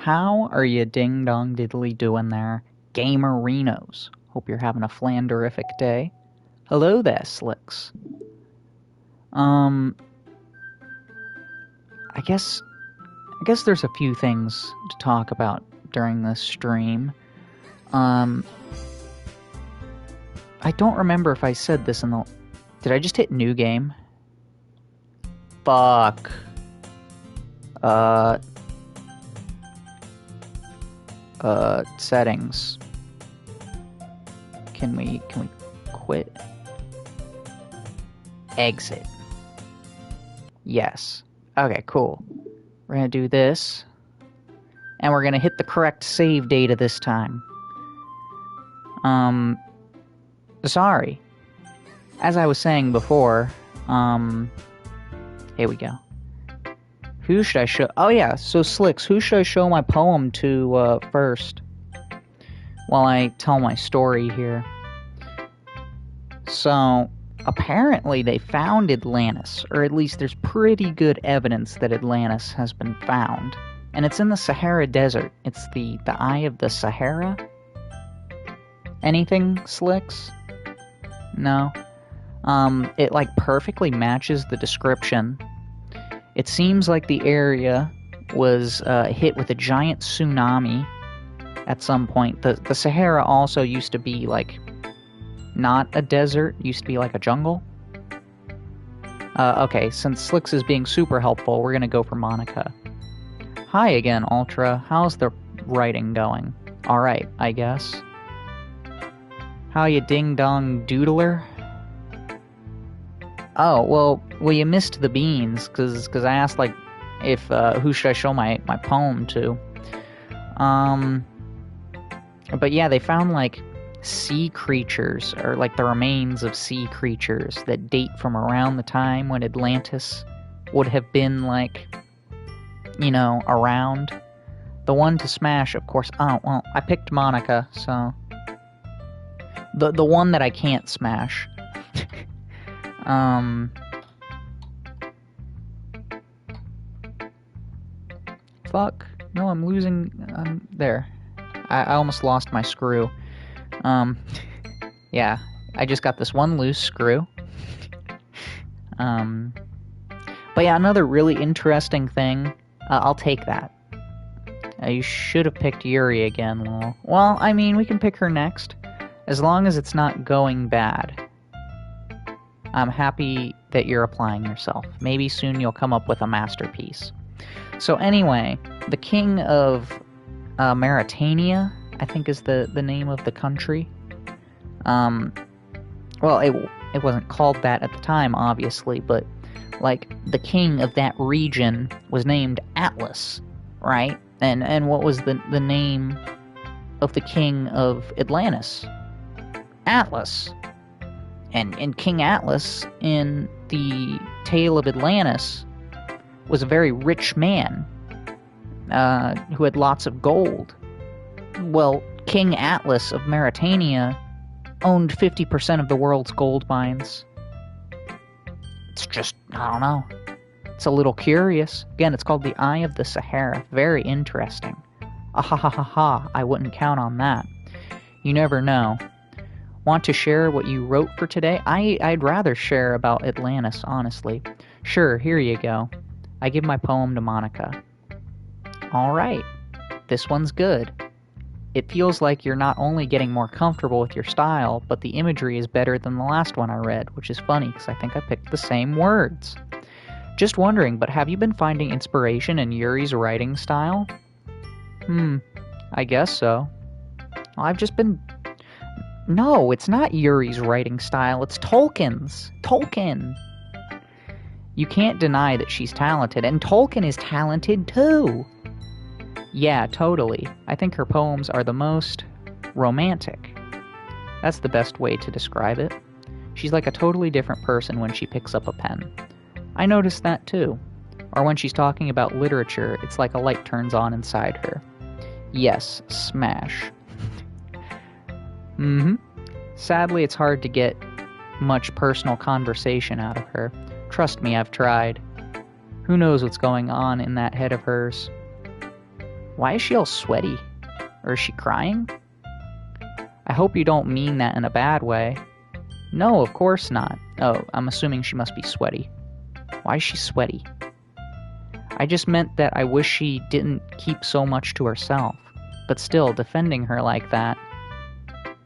How are you ding dong diddly doing there, gamerinos? Hope you're having a flanderific day. Hello there, Slicks. Um, I guess there's a few things to talk about during this stream. I don't remember if I said this in the... Did I just hit new game? Fuck. Settings. Can we quit? Exit. Yes. Okay, cool. We're gonna do this. And we're gonna hit the correct save data this time. Sorry. As I was saying before, here we go. Who should I show? Oh yeah, so Slicks, who should I show my poem to first? While I tell my story here. So, apparently they found Atlantis, or at least there's pretty good evidence that Atlantis has been found. And it's in the Sahara Desert. It's the Eye of the Sahara? Anything, Slicks? No? It like perfectly matches the description. It seems like the area was hit with a giant tsunami at some point. The Sahara also used to be like not a desert, used to be like a jungle. Okay, since Slicks is being super helpful, we're gonna go for Monica. Hi again, Ultra. How's the writing going? Alright, I guess. How you ding-dong doodler? Oh, well, you missed the beans, cause I asked, like, if, who should I show my poem to? But yeah, they found, like, sea creatures, or, like, the remains of sea creatures that date from around the time when Atlantis would have been, like, you know, around. The one to smash, of course. Oh, well, I picked Monica, so... The one that I can't smash. Fuck. No, I'm losing... there. I almost lost my screw. Yeah. I just got this one loose screw. But yeah, another really interesting thing. I'll take that. You should have picked Yuri again, Lol. Well, I mean, we can pick her next. As long as it's not going bad. I'm happy that you're applying yourself. Maybe soon you'll come up with a masterpiece. So anyway, the king of Mauritania, I think is the name of the country. Well, it wasn't called that at the time, obviously, but like the king of that region was named Atlas, right? And what was the name of the king of Atlantis? Atlas. And King Atlas in the Tale of Atlantis was a very rich man who had lots of gold. Well, King Atlas of Mauritania owned 50% of the world's gold mines. It's just, I don't know. It's a little curious. Again, it's called the Eye of the Sahara. Very interesting. Ahahaha, I wouldn't count on that. You never know. Want to share what you wrote for today? I'd rather share about Atlantis, honestly. Sure, here you go. I give my poem to Monica. Alright, this one's good. It feels like you're not only getting more comfortable with your style, but the imagery is better than the last one I read, which is funny, because I think I picked the same words. Just wondering, but have you been finding inspiration in Yuri's writing style? I guess so. Well, I've just been... No, it's not Yuri's writing style, it's Tolkien's. Tolkien! You can't deny that she's talented, and Tolkien is talented too! Yeah, totally. I think her poems are the most romantic. That's the best way to describe it. She's like a totally different person when she picks up a pen. I noticed that too. Or when she's talking about literature, it's like a light turns on inside her. Yes, smash. Sadly, it's hard to get much personal conversation out of her. Trust me, I've tried. Who knows what's going on in that head of hers? Why is she all sweaty? Or is she crying? I hope you don't mean that in a bad way. No, of course not. Oh, I'm assuming she must be sweaty. Why is she sweaty? I just meant that I wish she didn't keep so much to herself. But still, defending her like that.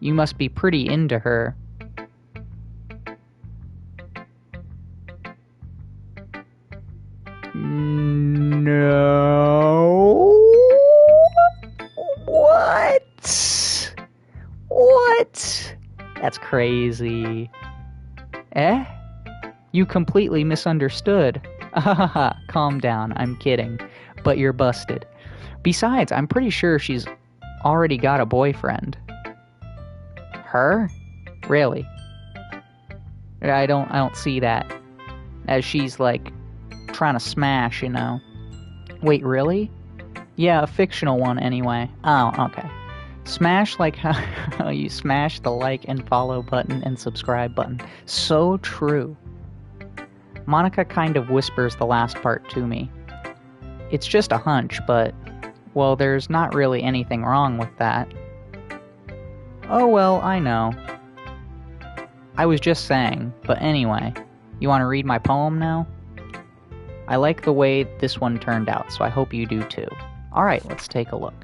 You must be pretty into her. No. What? What? That's crazy. Eh? You completely misunderstood. Calm down, I'm kidding. But you're busted. Besides, I'm pretty sure she's already got a boyfriend. Her? Really? I don't see that. As she's like trying to smash, you know. Wait, really? Yeah, a fictional one anyway. Oh, okay. Smash like how you smash the like and follow button and subscribe button. So true. Monika kind of whispers the last part to me. It's just a hunch, but, well, there's not really anything wrong with that. Oh, well, I know. I was just saying, but anyway, you want to read my poem now? I like the way this one turned out, so I hope you do too. Alright, let's take a look.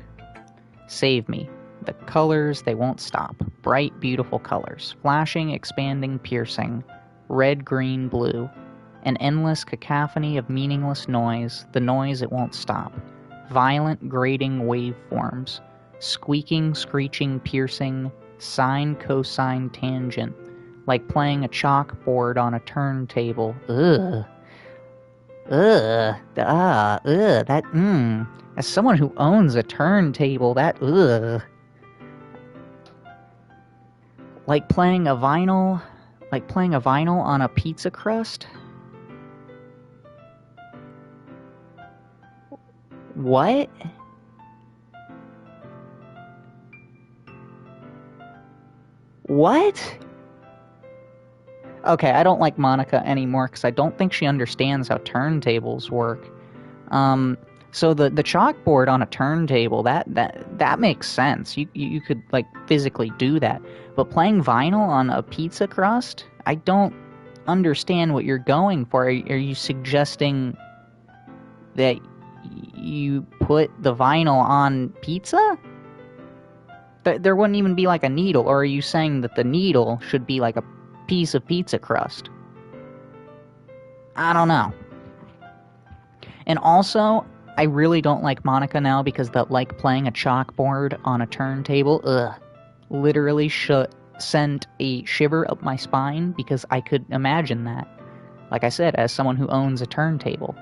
Save me. The colors, they won't stop. Bright, beautiful colors. Flashing, expanding, piercing. Red, green, blue. An endless cacophony of meaningless noise. The noise, it won't stop. Violent, grating waveforms. Squeaking, screeching, piercing. Sine, cosine, tangent. Like playing a chalkboard on a turntable. Ugh. Ugh. That, As someone who owns a turntable, that, ugh. Like playing a vinyl on a pizza crust? What? What? Okay, I don't like Monika anymore because I don't think she understands how turntables work. So the chalkboard on a turntable, that makes sense. You could like physically do that. But playing vinyl on a pizza crust? I don't understand what you're going for. Are you suggesting that you put the vinyl on pizza? There wouldn't even be like a needle. Or are you saying that the needle should be like a piece of pizza crust? I don't know. And also, I really don't like Monika now because that like playing a chalkboard on a turntable, literally sent a shiver up my spine because I could imagine that. Like I said, as someone who owns a turntable.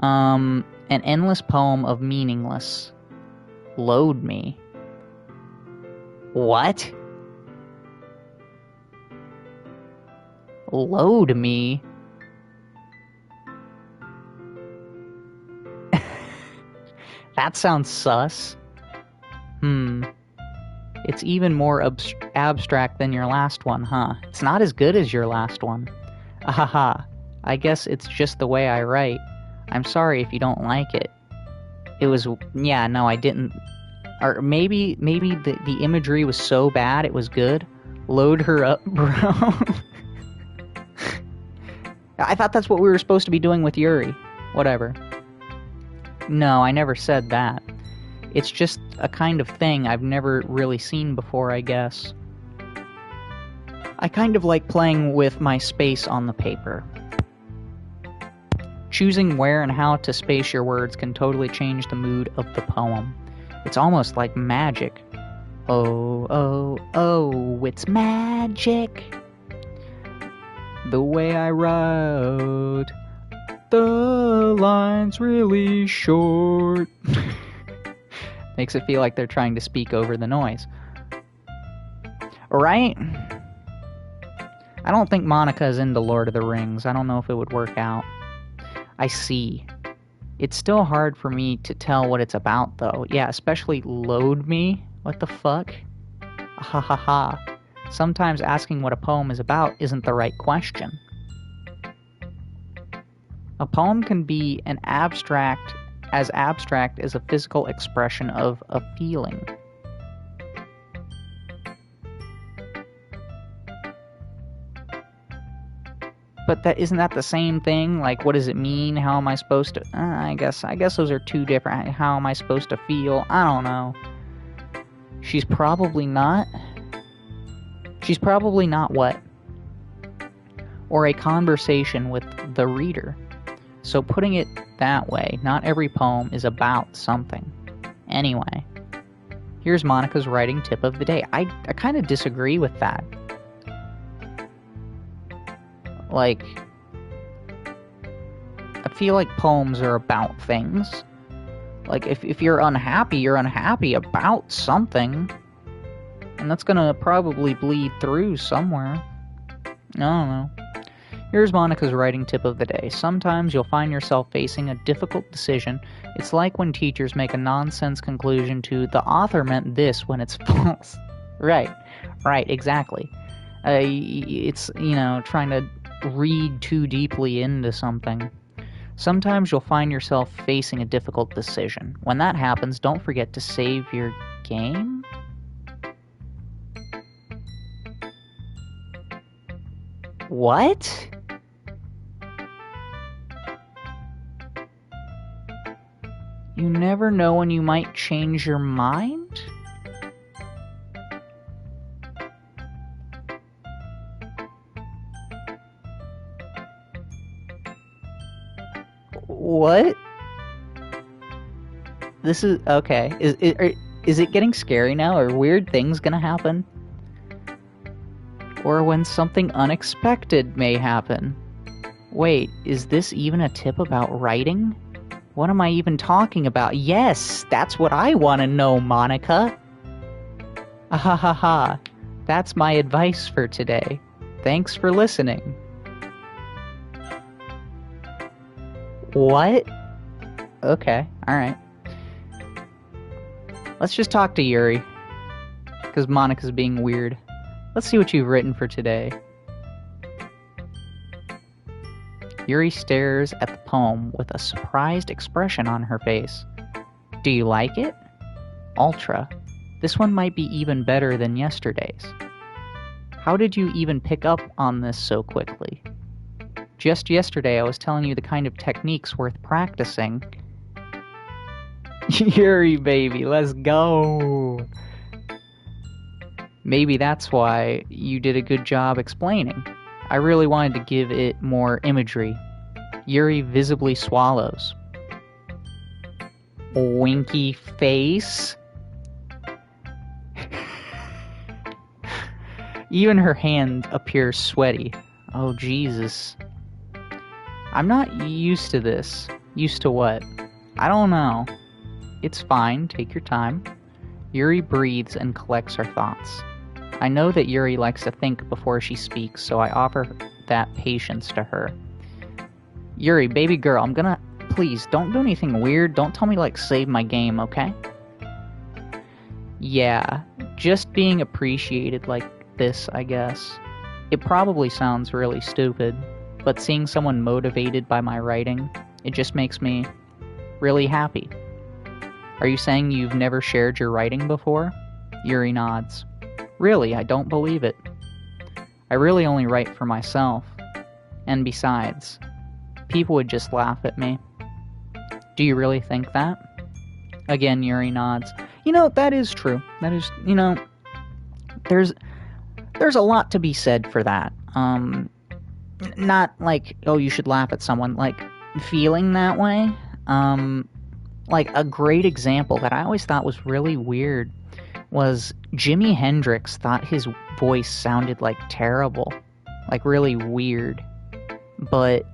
An endless poem of meaningless. Load me. What? Load me? That sounds sus. It's even more abstract than your last one, huh? It's not as good as your last one. Ahaha. I guess it's just the way I write. I'm sorry if you don't like it. It was... Yeah, no, I didn't... Or maybe the imagery was so bad it was good. Load her up, bro. I thought that's what we were supposed to be doing with Yuri. Whatever. No, I never said that. It's just a kind of thing I've never really seen before, I guess. I kind of like playing with my space on the paper. Choosing where and how to space your words can totally change the mood of the poem. It's almost like magic. Oh, oh, oh, it's magic. The way I wrote, the line's really short. Makes it feel like they're trying to speak over the noise. Right? I don't think Monika's into Lord of the Rings. I don't know if it would work out. I see. It's still hard for me to tell what it's about, though. Yeah, especially load me. What the fuck? Ha ha ha. Sometimes asking what a poem is about isn't the right question. A poem can be an abstract as abstract as a physical expression of a feeling. But isn't that the same thing? Like, what does it mean? How am I supposed to... I guess those are two different... How am I supposed to feel? I don't know. She's probably not what? Or a conversation with the reader. So putting it that way, not every poem is about something. Anyway, here's Monica's writing tip of the day. I kind of disagree with that. Like, I feel like poems are about things. Like, if you're unhappy about something. And that's gonna probably bleed through somewhere. I don't know. Here's Monica's writing tip of the day. Sometimes you'll find yourself facing a difficult decision. It's like when teachers make a nonsense conclusion to, the author meant this, when it's false. Right, exactly. It's, trying to read too deeply into something. Sometimes you'll find yourself facing a difficult decision. When that happens, don't forget to save your game. What? You never know when you might change your mind? What? This is... okay. Is it getting scary now? Are weird things gonna happen? Or when something unexpected may happen? Wait, is this even a tip about writing? What am I even talking about? Yes, that's what I want to know, Monica. Ahahaha. That's my advice for today. Thanks for listening. What? Okay, alright. Let's just talk to Yuri. Because Monica's being weird. Let's see what you've written for today. Yuri stares at the poem with a surprised expression on her face. Do you like it? Ultra. This one might be even better than yesterday's. How did you even pick up on this so quickly? Just yesterday I was telling you the kind of techniques worth practicing. Yuri, baby, let's go! Maybe that's why you did a good job explaining. I really wanted to give it more imagery. Yuri visibly swallows. Winky face? Even her hand appears sweaty. Oh, Jesus. I'm not used to this. Used to what? I don't know. It's fine, take your time. Yuri breathes and collects her thoughts. I know that Yuri likes to think before she speaks, so I offer that patience to her. Yuri, baby girl, please, don't do anything weird. Don't tell me, save my game, okay? Yeah, just being appreciated like this, I guess. It probably sounds really stupid, but seeing someone motivated by my writing, it just makes me really happy. Are you saying you've never shared your writing before? Yuri nods. Really, I don't believe it. I really only write for myself. And besides, people would just laugh at me. Do you really think that? Again, Yuri nods. That is true. That is, there's a lot to be said for that. Not like, oh, you should laugh at someone, feeling that way. A great example that I always thought was really weird was Jimi Hendrix thought his voice sounded terrible. Really weird. But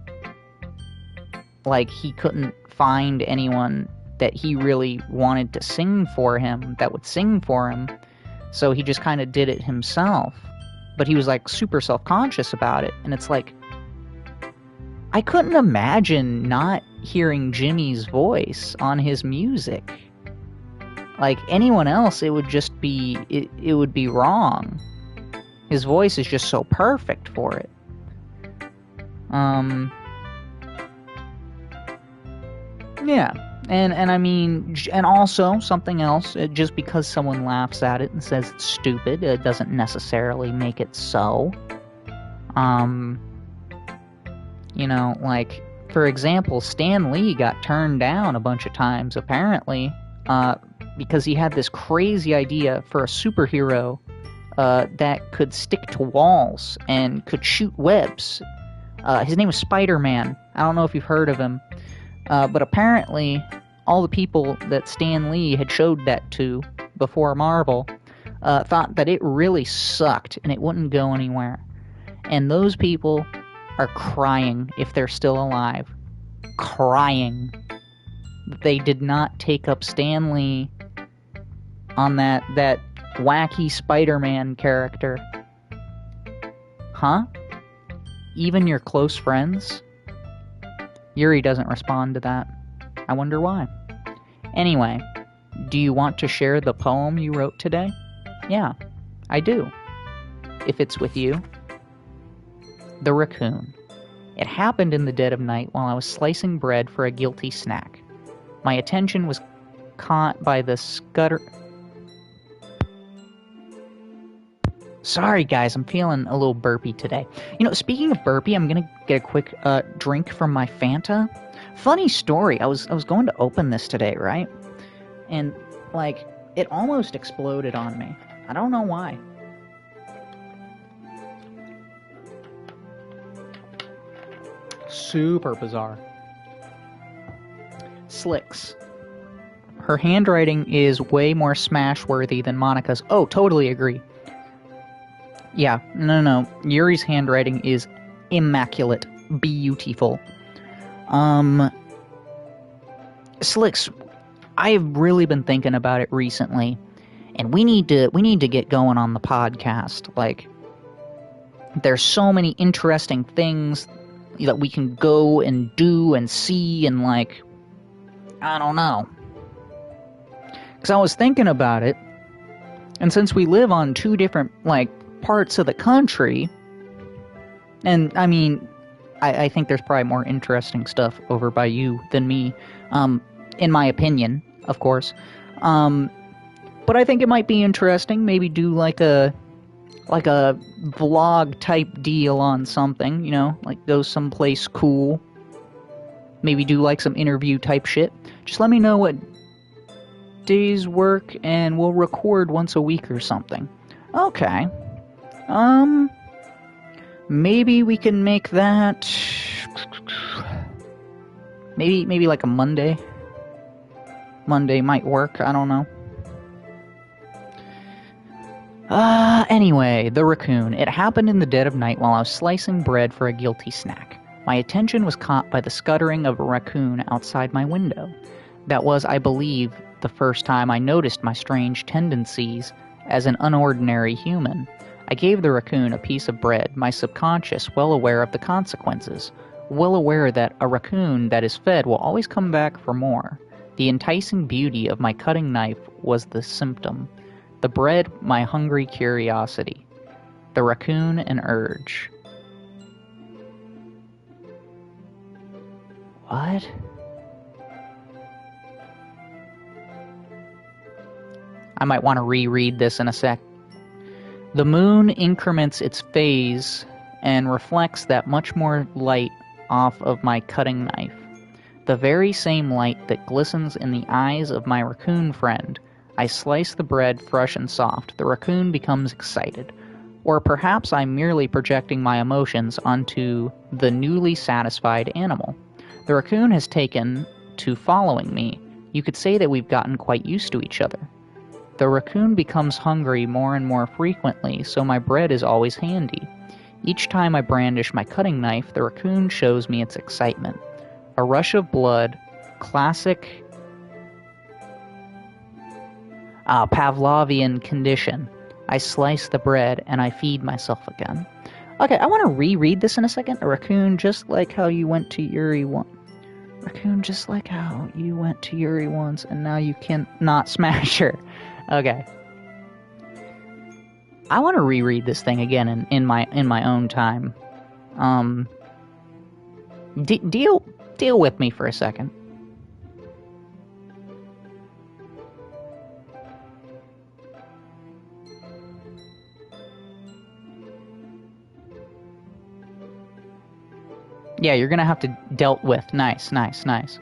he couldn't find anyone that he really wanted to sing for him, that would sing for him. So he just kind of did it himself. But he was super self-conscious about it. And it's I couldn't imagine not hearing Jimmy's voice on his music. Anyone else, it would just be, it would be wrong. His voice is just so perfect for it. Yeah, And I mean, and also something else, just because someone laughs at it and says it's stupid, it doesn't necessarily make it so. You know, like, for example, Stan Lee got turned down a bunch of times, apparently, because he had this crazy idea for a superhero that could stick to walls and could shoot webs. His name was Spider-Man. I don't know if you've heard of him. But apparently, all the people that Stan Lee had showed that to before Marvel thought that it really sucked and it wouldn't go anywhere. And those people are crying if they're still alive. Crying. They did not take up Stan Lee on that wacky Spider-Man character. Huh? Even your close friends? Yuri doesn't respond to that. I wonder why. Anyway, do you want to share the poem you wrote today? Yeah, I do. If it's with you. The Raccoon. It happened in the dead of night while I was slicing bread for a guilty snack. My attention was caught by the scutter... Sorry, guys, I'm feeling a little burpy today. You know, speaking of burpy, I'm gonna get a quick drink from my Fanta. Funny story, I was going to open this today, right? And, like, it almost exploded on me. I don't know why. Super bizarre. Slicks. Her handwriting is way more smash-worthy than Monica's. Oh, totally agree. Yeah, no. Yuri's handwriting is immaculate. Beautiful. Slicks, I've really been thinking about it recently, and we need to get going on the podcast. Like, there's so many interesting things that we can go and do and see, and, like, I don't know. Because I was thinking about it, and since we live on two different, like, parts of the country, and I mean, I think there's probably more interesting stuff over by you than me, in my opinion, of course. But I think it might be interesting, maybe do like a vlog type deal on something, you know, like go someplace cool. Maybe do like some interview type shit. Just let me know what days work and we'll record once a week or something. Okay. Maybe we can make that... Maybe like a Monday. Monday might work, I don't know. Anyway, the raccoon. It happened in the dead of night while I was slicing bread for a guilty snack. My attention was caught by the scuttering of a raccoon outside my window. That was, I believe, the first time I noticed my strange tendencies as an unordinary human. I gave the raccoon a piece of bread, my subconscious well aware of the consequences, well aware that a raccoon that is fed will always come back for more. The enticing beauty of my cutting knife was the symptom. The bread, my hungry curiosity. The raccoon, an urge. What? I might want to reread this in a sec. The moon increments its phase and reflects that much more light off of my cutting knife. The very same light that glistens in the eyes of my raccoon friend. I slice the bread fresh and soft. The raccoon becomes excited. Or perhaps I'm merely projecting my emotions onto the newly satisfied animal. The raccoon has taken to following me. You could say that we've gotten quite used to each other. The raccoon becomes hungry more and more frequently, so my bread is always handy. Each time I brandish my cutting knife, the raccoon shows me its excitement. A rush of blood, classic Pavlovian condition. I slice the bread and I feed myself again. Okay, I want to reread this in a second. A raccoon just like how you went to Yuri once. Raccoon just like how you went to Yuri once and now you can't not smash her. Okay. I want to reread this thing again in my own time. Deal with me for a second. Yeah, you're gonna have to dealt with. Nice, nice, nice.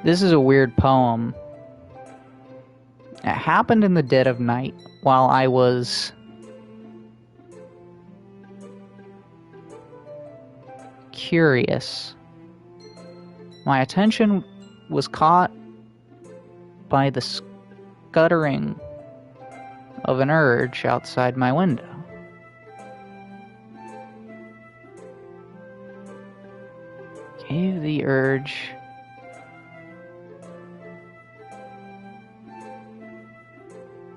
This is a weird poem. It happened in the dead of night while I was curious. My attention was caught by the scuttering of an urge outside my window. Gave the urge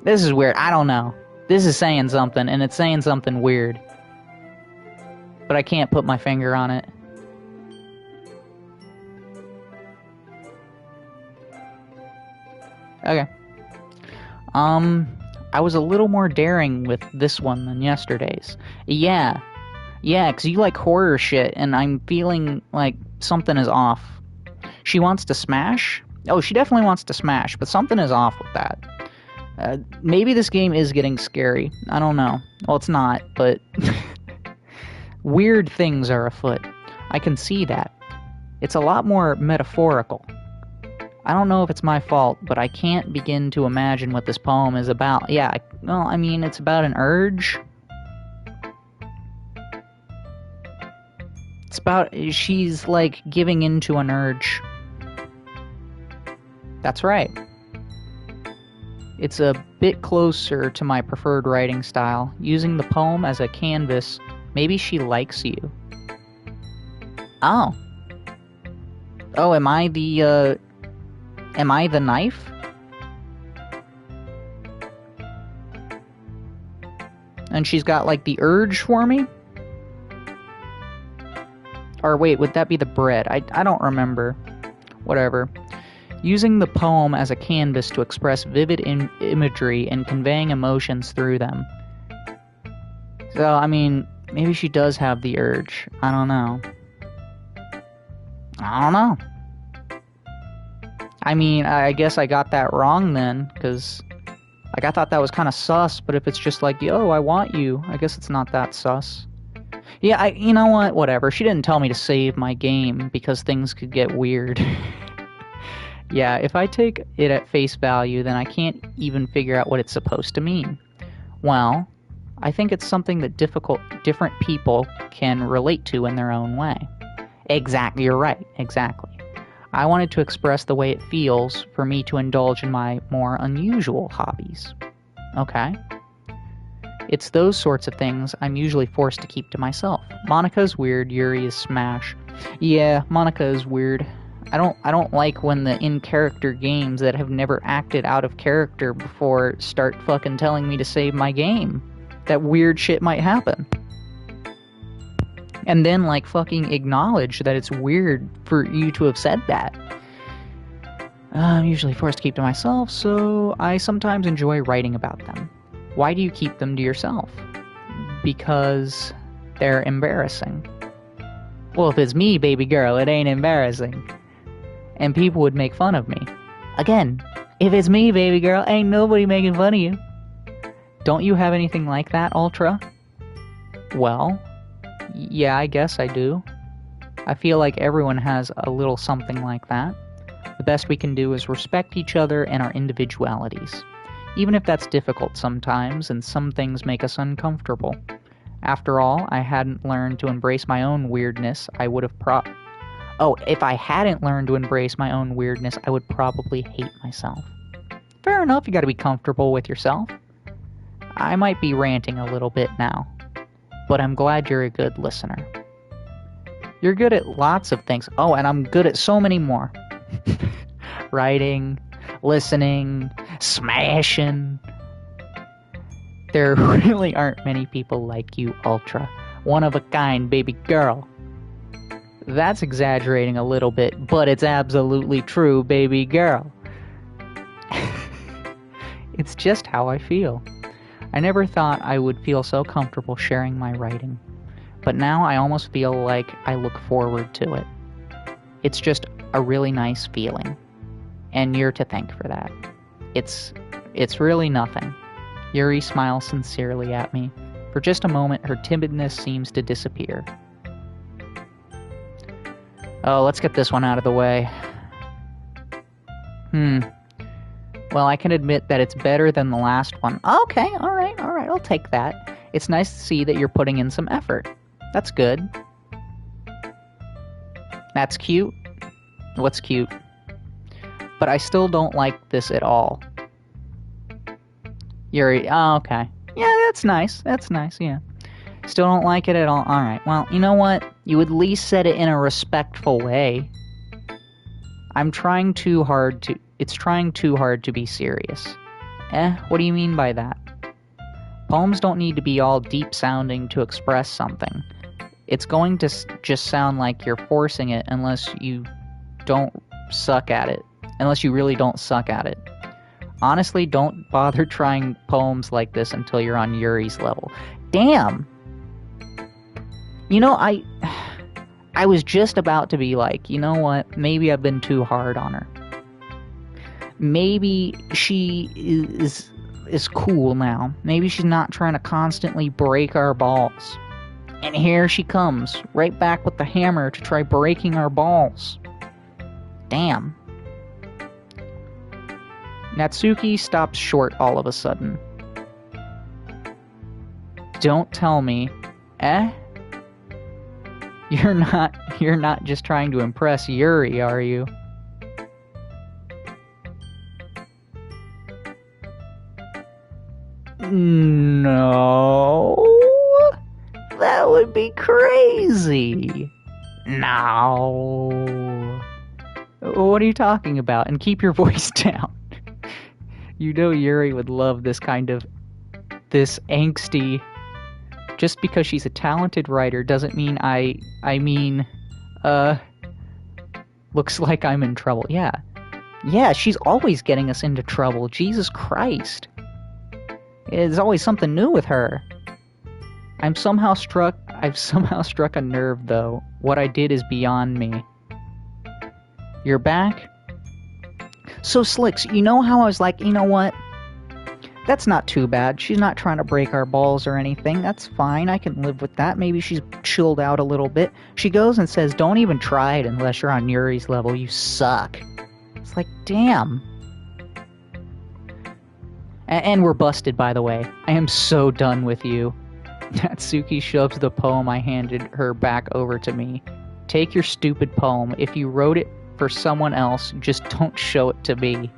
This is weird. I don't know. This is saying something, and it's saying something weird. But I can't put my finger on it. Okay. I was a little more daring with this one than yesterday's. Yeah, because you like horror shit, and I'm feeling like something is off. She wants to smash? Oh, she definitely wants to smash, but something is off with that. Maybe this game is getting scary. I don't know. Well, it's not, but weird things are afoot. I can see that. It's a lot more metaphorical. I don't know if it's my fault, but I can't begin to imagine what this poem is about. Yeah, well, I mean, it's about an urge. It's about, she's like giving into an urge. That's right. It's a bit closer to my preferred writing style, using the poem as a canvas. Maybe she likes you. Oh. Oh, am I the knife? And she's got, like, the urge for me? Or wait, would that be the bread? I don't remember. Whatever. Using the poem as a canvas to express vivid imagery and conveying emotions through them. So, I mean, maybe she does have the urge. I don't know. I mean, I guess I got that wrong then, because like, I thought that was kind of sus, but if it's just like, yo, I want you, I guess it's not that sus. Yeah, you know what? Whatever. She didn't tell me to save my game, because things could get weird. Yeah, if I take it at face value, then I can't even figure out what it's supposed to mean. Well, I think it's something that different people can relate to in their own way. Exactly, you're right, exactly. I wanted to express the way it feels for me to indulge in my more unusual hobbies. Okay? It's those sorts of things I'm usually forced to keep to myself. Monica's weird, Yuri is smash. Yeah, Monica is weird. I don't like when the in-character games that have never acted out of character before start fucking telling me to save my game. That weird shit might happen. And then, like, fucking acknowledge that it's weird for you to have said that. I'm usually forced to keep to myself, so I sometimes enjoy writing about them. Why do you keep them to yourself? Because they're embarrassing. Well, if it's me, baby girl, it ain't embarrassing. And people would make fun of me. Again, if it's me, baby girl, ain't nobody making fun of you. Don't you have anything like that, Ultra? Well, yeah, I guess I do. I feel like everyone has a little something like that. The best we can do is respect each other and our individualities. Even if that's difficult sometimes, and some things make us uncomfortable. After all, I hadn't learned to embrace my own weirdness, if I hadn't learned to embrace my own weirdness, I would probably hate myself. Fair enough, you gotta be comfortable with yourself. I might be ranting a little bit now, but I'm glad you're a good listener. You're good at lots of things. Oh, and I'm good at so many more. Writing, listening, smashing. There really aren't many people like you, Ultra. One of a kind, baby girl. That's exaggerating a little bit, but it's absolutely true, baby girl. It's just how I feel. I never thought I would feel so comfortable sharing my writing, but now I almost feel like I look forward to it. It's just a really nice feeling. And you're to thank for that. It's really nothing. Yuri smiles sincerely at me. For just a moment, her timidness seems to disappear. Oh, let's get this one out of the way. Well, I can admit that it's better than the last one. Okay, alright, I'll take that. It's nice to see that you're putting in some effort. That's good. That's cute. What's cute? But I still don't like this at all. Yuri, oh, okay. Yeah, that's nice, yeah. Still don't like it at all? Alright, well, you know what? You at least said it in a respectful way. It's trying too hard to be serious. What do you mean by that? Poems don't need to be all deep-sounding to express something. It's going to just sound like you're forcing it unless you don't suck at it. Unless you really don't suck at it. Honestly, don't bother trying poems like this until you're on Yuri's level. Damn! You know, I was just about to be like, you know what? Maybe I've been too hard on her. Maybe she is cool now. Maybe she's not trying to constantly break our balls. And here she comes, right back with the hammer to try breaking our balls. Damn. Natsuki stops short all of a sudden. Don't tell me. You're not just trying to impress Yuri, are you? No. That would be crazy. No. What are you talking about? And keep your voice down. You know Yuri would love this angsty. Just because she's a talented writer doesn't mean looks like I'm in trouble. Yeah, she's always getting us into trouble. Jesus Christ. There's always something new with her. I've somehow struck a nerve, though. What I did is beyond me. You're back? So, Slicks, you know how I was like, you know what? That's not too bad. She's not trying to break our balls or anything. That's fine. I can live with that. Maybe she's chilled out a little bit. She goes and says, don't even try it unless you're on Yuri's level. You suck. It's like, damn. And we're busted, by the way. I am so done with you. Natsuki shoves the poem I handed her back over to me. Take your stupid poem. If you wrote it for someone else, just don't show it to me.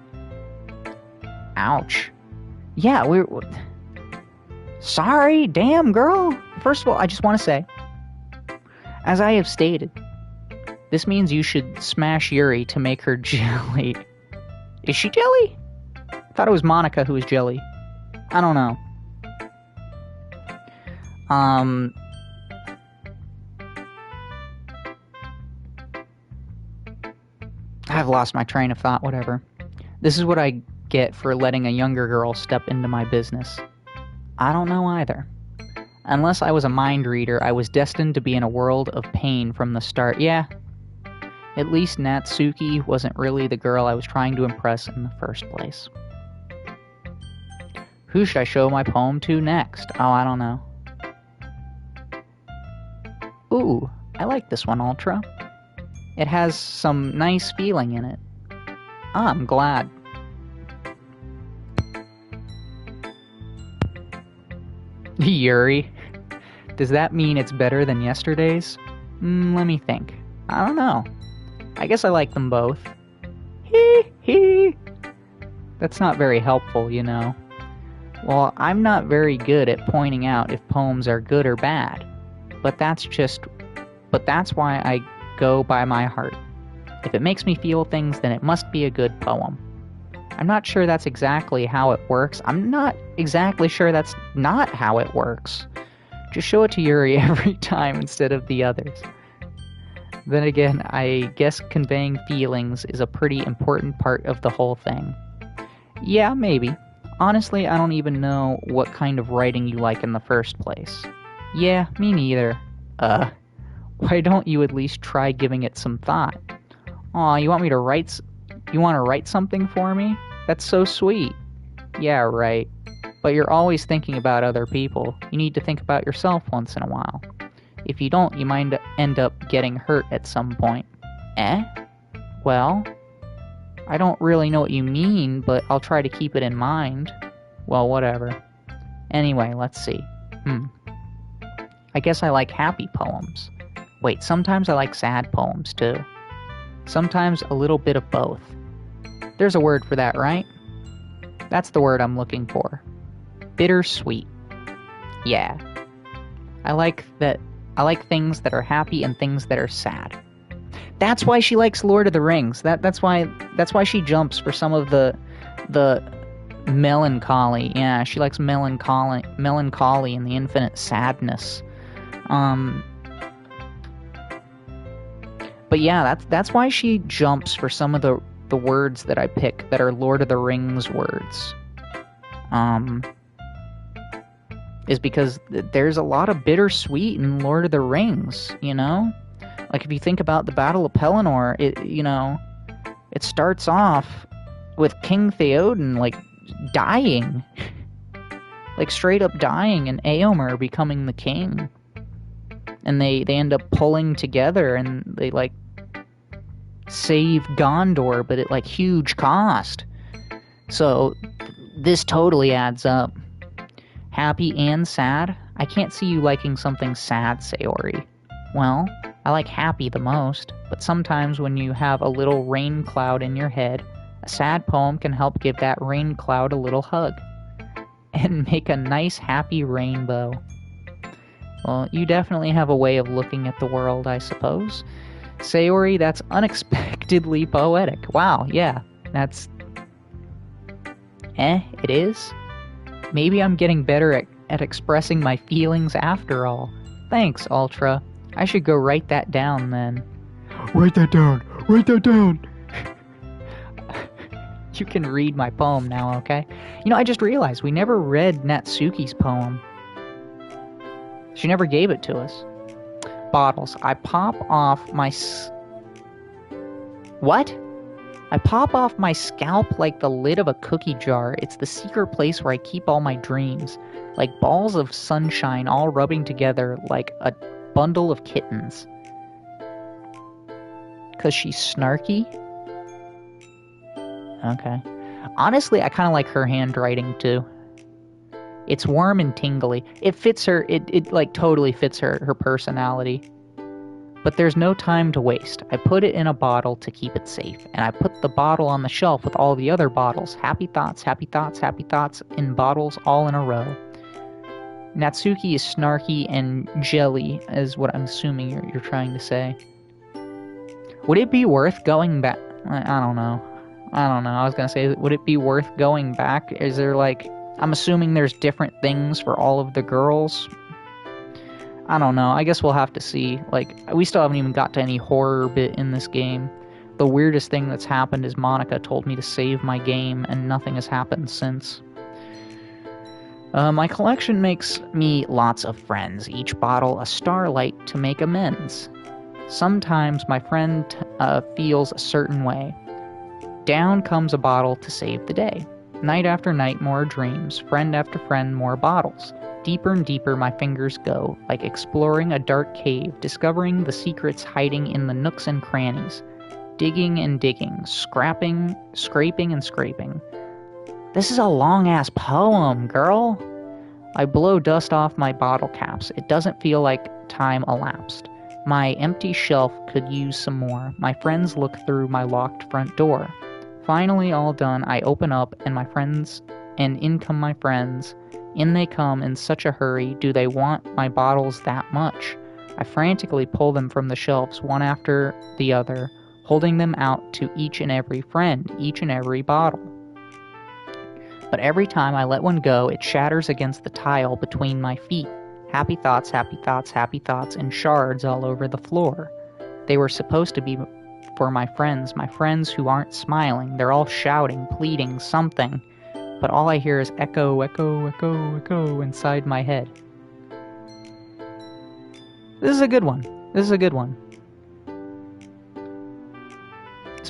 Ouch. Yeah, we're... Sorry, damn, girl. First of all, I just want to say, as I have stated, this means you should smash Yuri to make her jelly. Is she jelly? I thought it was Monica who was jelly. I don't know. I've lost my train of thought, whatever. This is what I get for letting a younger girl step into my business. I don't know either. Unless I was a mind reader, I was destined to be in a world of pain from the start. Yeah. At least Natsuki wasn't really the girl I was trying to impress in the first place. Who should I show my poem to next? Oh, I don't know. Ooh, I like this one, Ultra. It has some nice feeling in it. I'm glad. Yuri. Does that mean it's better than yesterday's? Let me think. I don't know. I guess I like them both. Hee hee. That's not very helpful, you know. Well, I'm not very good at pointing out if poems are good or bad. But that's why I go by my heart. If it makes me feel things, then it must be a good poem. I'm not sure that's exactly how it works. I'm not exactly sure that's not how it works. Just show it to Yuri every time instead of the others. Then again, I guess conveying feelings is a pretty important part of the whole thing. Yeah, maybe. Honestly, I don't even know what kind of writing you like in the first place. Yeah, me neither. Why don't you at least try giving it some thought? Aw, you want me to write... You want to write something for me? That's so sweet. Yeah, right. But you're always thinking about other people. You need to think about yourself once in a while. If you don't, you might end up getting hurt at some point. Eh? Well, I don't really know what you mean, but I'll try to keep it in mind. Well, whatever. Anyway, let's see. I guess I like happy poems. Wait, sometimes I like sad poems too. Sometimes a little bit of both. There's a word for that, right? That's the word I'm looking for. Bittersweet. Yeah. I like things that are happy and things that are sad. That's why she likes Lord of the Rings. That's why she jumps for some of the melancholy. Yeah, she likes melancholy and the infinite sadness. But yeah, that's why she jumps for some of the words that I pick that are Lord of the Rings words. Is because there's a lot of bittersweet in Lord of the Rings, you know? Like, if you think about the Battle of Pelennor, it starts off with King Theoden, like, dying. Like, straight up dying, and Éomer becoming the king. And they end up pulling together, and they, like, save Gondor, but at, like, huge cost. So, this totally adds up. Happy and sad? I can't see you liking something sad, Sayori. Well, I like happy the most, but sometimes when you have a little rain cloud in your head, a sad poem can help give that rain cloud a little hug. And make a nice happy rainbow. Well, you definitely have a way of looking at the world, I suppose. Sayori, that's unexpectedly poetic. Wow, yeah, that's... It is? Maybe I'm getting better at expressing my feelings after all. Thanks, Ultra. I should go write that down then. Write that down! Write that down! You can read my poem now, okay? You know, I just realized we never read Natsuki's poem. She never gave it to us. Bottles. I pop off my... What? I pop off my scalp like the lid of a cookie jar. It's the secret place where I keep all my dreams. Like balls of sunshine all rubbing together like a bundle of kittens. 'Cause she's snarky? Okay. Honestly, I kind of like her handwriting too. It's warm and tingly. It fits her, it like totally fits her personality. But there's no time to waste. I put it in a bottle to keep it safe, and I put the bottle on the shelf with all the other bottles. Happy thoughts, happy thoughts, happy thoughts in bottles all in a row. Natsuki is snarky and jelly, is what I'm assuming you're trying to say. Would it be worth going back? I don't know. I was gonna say, would it be worth going back? Is there like... I'm assuming there's different things for all of the girls. I don't know. I guess we'll have to see. Like, we still haven't even got to any horror bit in this game. The weirdest thing that's happened is Monica told me to save my game, and nothing has happened since. My collection makes me lots of friends, each bottle a starlight to make amends. Sometimes my friend feels a certain way. Down comes a bottle to save the day. Night after night, more dreams. Friend after friend, more bottles. Deeper and deeper my fingers go, like exploring a dark cave, discovering the secrets hiding in the nooks and crannies. Digging and digging, scraping, scraping and scraping. This is a long-ass poem, girl. I blow dust off my bottle caps. It doesn't feel like time elapsed. My empty shelf could use some more. My friends look through my locked front door. Finally, all done, I open up, and in come my friends. In they come in such a hurry. Do they want my bottles that much? I frantically pull them from the shelves, one after the other, holding them out to each and every friend, each and every bottle. But every time I let one go, it shatters against the tile between my feet. Happy thoughts, happy thoughts, happy thoughts, and shards all over the floor. They were supposed to be for my friends who aren't smiling. They're all shouting, pleading, something. But all I hear is echo, echo, echo, echo inside my head. This is a good one.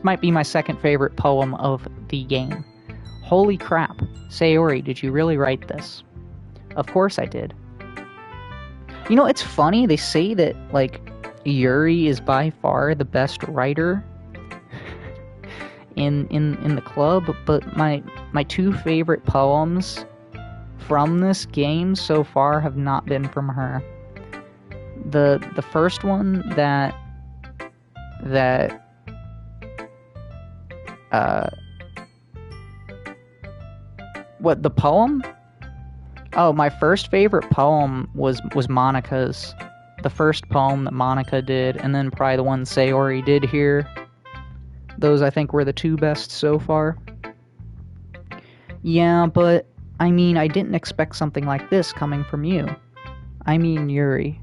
This might be my second favorite poem of the game. Holy crap. Sayori, did you really write this? Of course I did. You know, it's funny, they say that, like, Yuri is by far the best writer in the club, but my two favorite poems from this game so far have not been from her. The first one what, the poem? Oh, my first favorite poem was Monika's. The first poem that Monika did, and then probably the one Sayori did here. Those, I think, were the two best so far. Yeah, but, I mean, I didn't expect something like this coming from you. I mean, Yuri.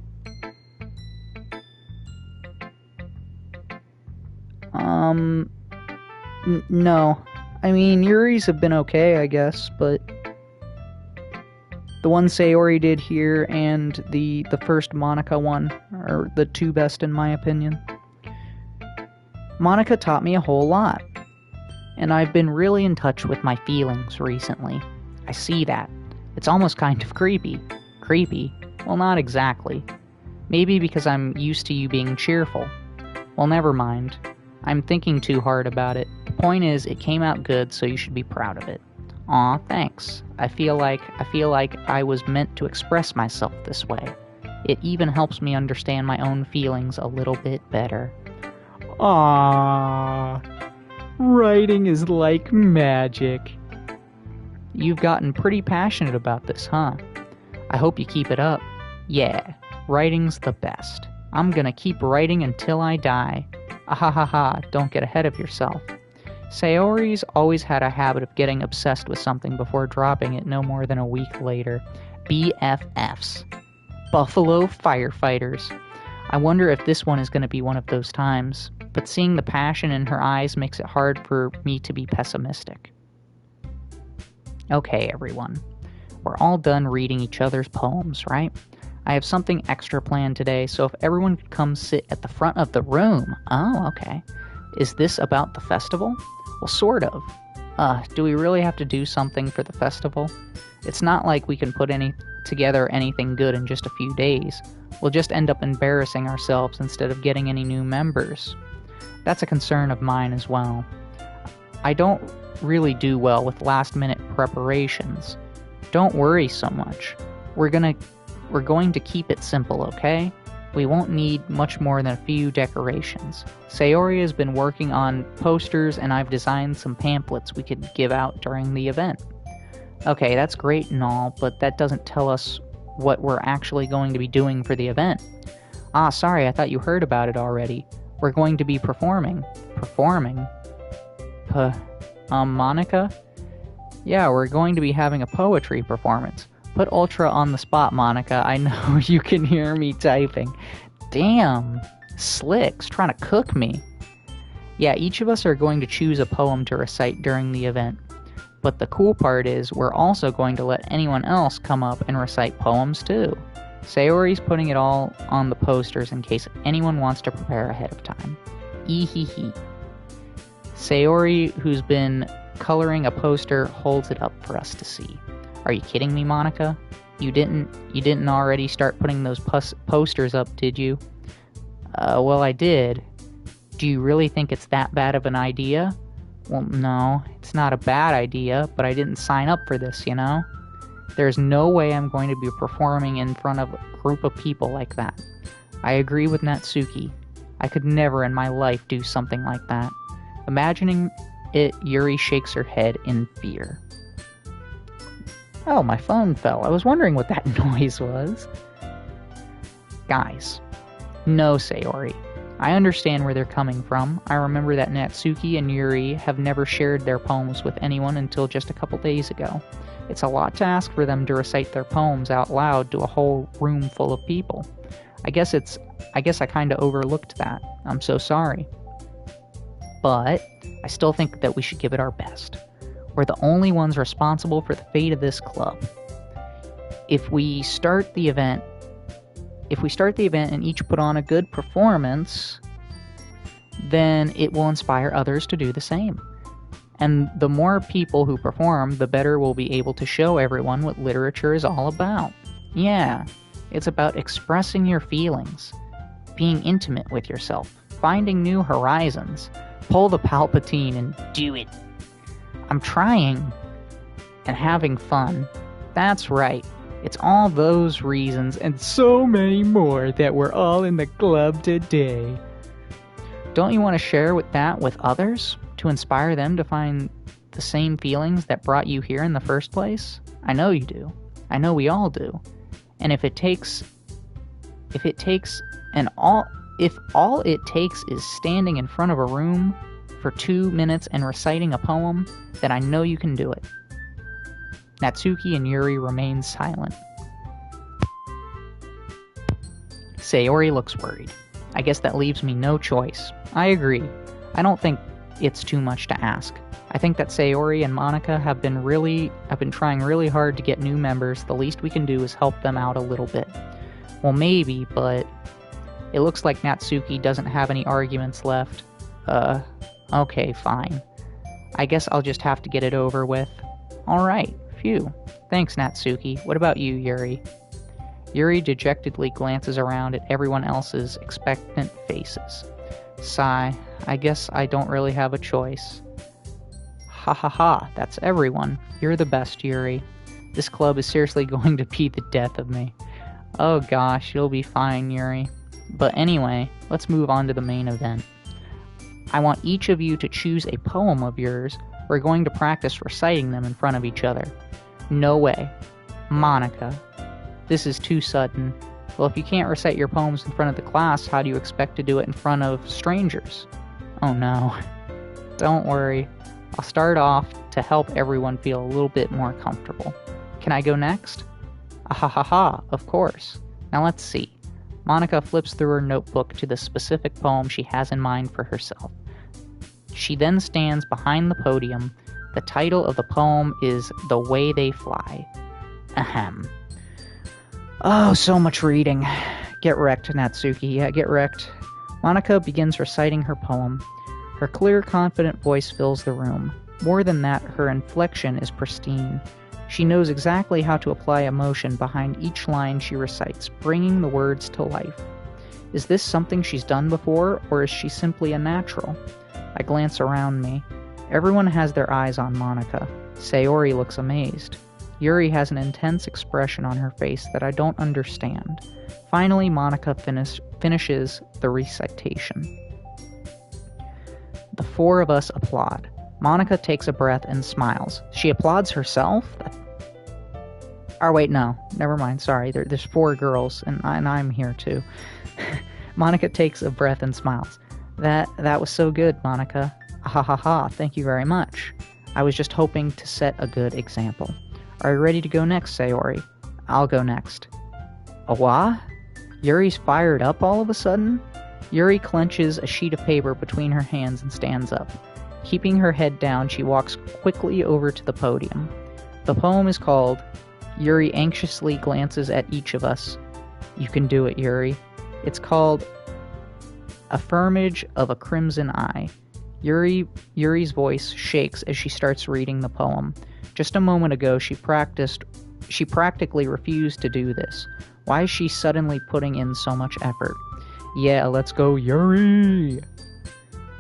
No. I mean, Yuri's have been okay, I guess, but the one Sayori did here and the first Monika one are the two best in my opinion. Monika taught me a whole lot, and I've been really in touch with my feelings recently. I see that. It's almost kind of creepy. Creepy? Well, not exactly. Maybe because I'm used to you being cheerful. Well, never mind. I'm thinking too hard about it. The point is, it came out good, so you should be proud of it. Aw, thanks. I feel like I was meant to express myself this way. It even helps me understand my own feelings a little bit better. Aww. Writing is like magic. You've gotten pretty passionate about this, huh? I hope you keep it up. Yeah, writing's the best. I'm gonna keep writing until I die. Ahahaha, don't get ahead of yourself. Sayori's always had a habit of getting obsessed with something before dropping it no more than a week later. BFFs. Buffalo Firefighters. I wonder if this one is going to be one of those times, but seeing the passion in her eyes makes it hard for me to be pessimistic. Okay, everyone. We're all done reading each other's poems, right? I have something extra planned today, so if everyone could come sit at the front of the room. Oh, okay. Is this about the festival? Well, sort of. Do we really have to do something for the festival? It's not like we can put together anything good in just a few days. We'll just end up embarrassing ourselves instead of getting any new members. That's a concern of mine as well. I don't really do well with last-minute preparations. Don't worry so much. We're going to keep it simple, okay? We won't need much more than a few decorations. Sayori has been working on posters, and I've designed some pamphlets we could give out during the event. Okay, that's great and all, but that doesn't tell us what we're actually going to be doing for the event. Ah, sorry, I thought you heard about it already. We're going to be performing. Performing? Monika? Yeah, we're going to be having a poetry performance. Put Ultra on the spot, Monika. I know you can hear me typing. Damn, Slick's trying to cook me. Yeah, each of us are going to choose a poem to recite during the event. But the cool part is, we're also going to let anyone else come up and recite poems too. Sayori's putting it all on the posters in case anyone wants to prepare ahead of time. Ehehe. Sayori, who's been coloring a poster, holds it up for us to see. Are you kidding me, Monika? You didn't already start putting those posters up, did you? Well, I did. Do you really think it's that bad of an idea? Well, no, it's not a bad idea, but I didn't sign up for this, you know? There's no way I'm going to be performing in front of a group of people like that. I agree with Natsuki. I could never in my life do something like that. Imagining it, Yuri shakes her head in fear. Oh, my phone fell. I was wondering what that noise was. Guys. No, Sayori. I understand where they're coming from. I remember that Natsuki and Yuri have never shared their poems with anyone until just a couple days ago. It's a lot to ask for them to recite their poems out loud to a whole room full of people. I guess I kinda overlooked that. I'm so sorry. But I still think that we should give it our best. We're the only ones responsible for the fate of this club. If we start the event and each put on a good performance, then it will inspire others to do the same. And the more people who perform, the better we'll be able to show everyone what literature is all about. Yeah, it's about expressing your feelings, being intimate with yourself, finding new horizons. Pull the Palpatine and do it. I'm trying and having fun. That's right. It's all those reasons and so many more that we're all in the club today. Don't you want to share that with others to inspire them to find the same feelings that brought you here in the first place? I know you do. I know we all do. And if all it takes is standing in front of a room for 2 minutes and reciting a poem, then I know you can do it. Natsuki and Yuri remain silent. Sayori looks worried. I guess that leaves me no choice. I agree. I don't think it's too much to ask. I think that Sayori and Monica have been trying really hard to get new members. The least we can do is help them out a little bit. Well, maybe, but it looks like Natsuki doesn't have any arguments left. Okay, fine. I guess I'll just have to get it over with. Alright, phew. Thanks, Natsuki. What about you, Yuri? Yuri dejectedly glances around at everyone else's expectant faces. Sigh. I guess I don't really have a choice. Ha ha ha, that's everyone. You're the best, Yuri. This club is seriously going to be the death of me. Oh gosh, you'll be fine, Yuri. But anyway, let's move on to the main event. I want each of you to choose a poem of yours. We're going to practice reciting them in front of each other. No way. Monica. This is too sudden. Well, if you can't recite your poems in front of the class, how do you expect to do it in front of strangers? Oh no. Don't worry. I'll start off to help everyone feel a little bit more comfortable. Can I go next? Ahahaha, of course. Now let's see. Monica flips through her notebook to the specific poem she has in mind for herself. She then stands behind the podium. The title of the poem is The Way They Fly. Ahem. Oh, so much reading. Get wrecked, Natsuki. Yeah, get wrecked. Monica begins reciting her poem. Her clear, confident voice fills the room. More than that, her inflection is pristine. She knows exactly how to apply emotion behind each line she recites, bringing the words to life. Is this something she's done before, or is she simply a natural? I glance around me. Everyone has their eyes on Monica. Sayori looks amazed. Yuri has an intense expression on her face that I don't understand. Finally, Monica finishes the recitation. The four of us applaud. Monica takes a breath and smiles. She applauds herself? Oh, wait, no. Never mind. Sorry. There's four girls, and I'm here too. Monica takes a breath and smiles. That was so good, Monica. Ha ha ha. Thank you very much. I was just hoping to set a good example. Are you ready to go next, Sayori? I'll go next. Awa? Yuri's fired up all of a sudden? Yuri clenches a sheet of paper between her hands and stands up. Keeping her head down, she walks quickly over to the podium. The poem is called... Yuri anxiously glances at each of us. You can do it, Yuri. It's called Affirmage of a Crimson Eye. Yuri's voice shakes as she starts reading the poem. Just a moment ago, she practically refused to do this. Why is she suddenly putting in so much effort? Yeah, let's go, Yuri!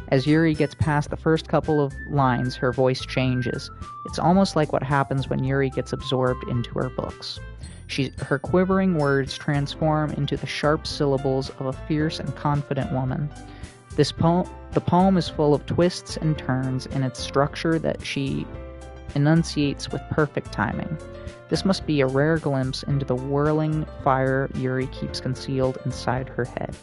As Yuri gets past the first couple of lines, her voice changes. It's almost like what happens when Yuri gets absorbed into her books. Her quivering words transform into the sharp syllables of a fierce and confident woman. The poem is full of twists and turns in its structure that she enunciates with perfect timing. This must be a rare glimpse into the whirling fire Yuri keeps concealed inside her head.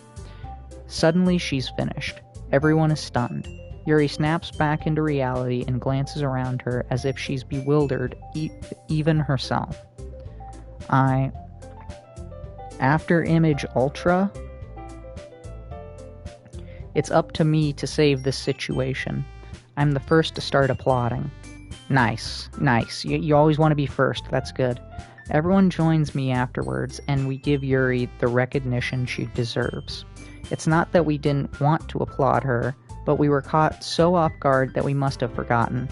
Suddenly she's finished. Everyone is stunned. Yuri snaps back into reality and glances around her as if she's bewildered, even herself. After Image Ultra? It's up to me to save this situation. I'm the first to start applauding. Nice. You always want to be first. That's good. Everyone joins me afterwards, and we give Yuri the recognition she deserves. It's not that we didn't want to applaud her, but we were caught so off guard that we must have forgotten.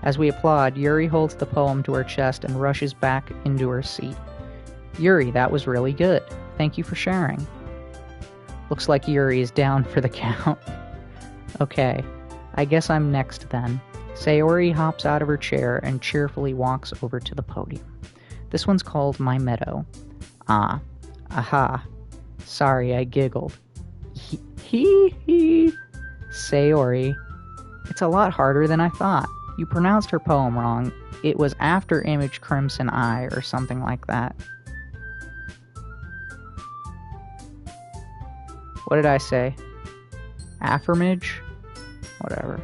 As we applaud, Yuri holds the poem to her chest and rushes back into her seat. Yuri, that was really good. Thank you for sharing. Looks like Yuri is down for the count. Okay, I guess I'm next then. Sayori hops out of her chair and cheerfully walks over to the podium. This one's called My Meadow. Ah. Aha. Sorry, I giggled. Hee. Sayori. It's a lot harder than I thought. You pronounced her poem wrong. It was After Image Crimson Eye or something like that. What did I say? Affirmage? Whatever.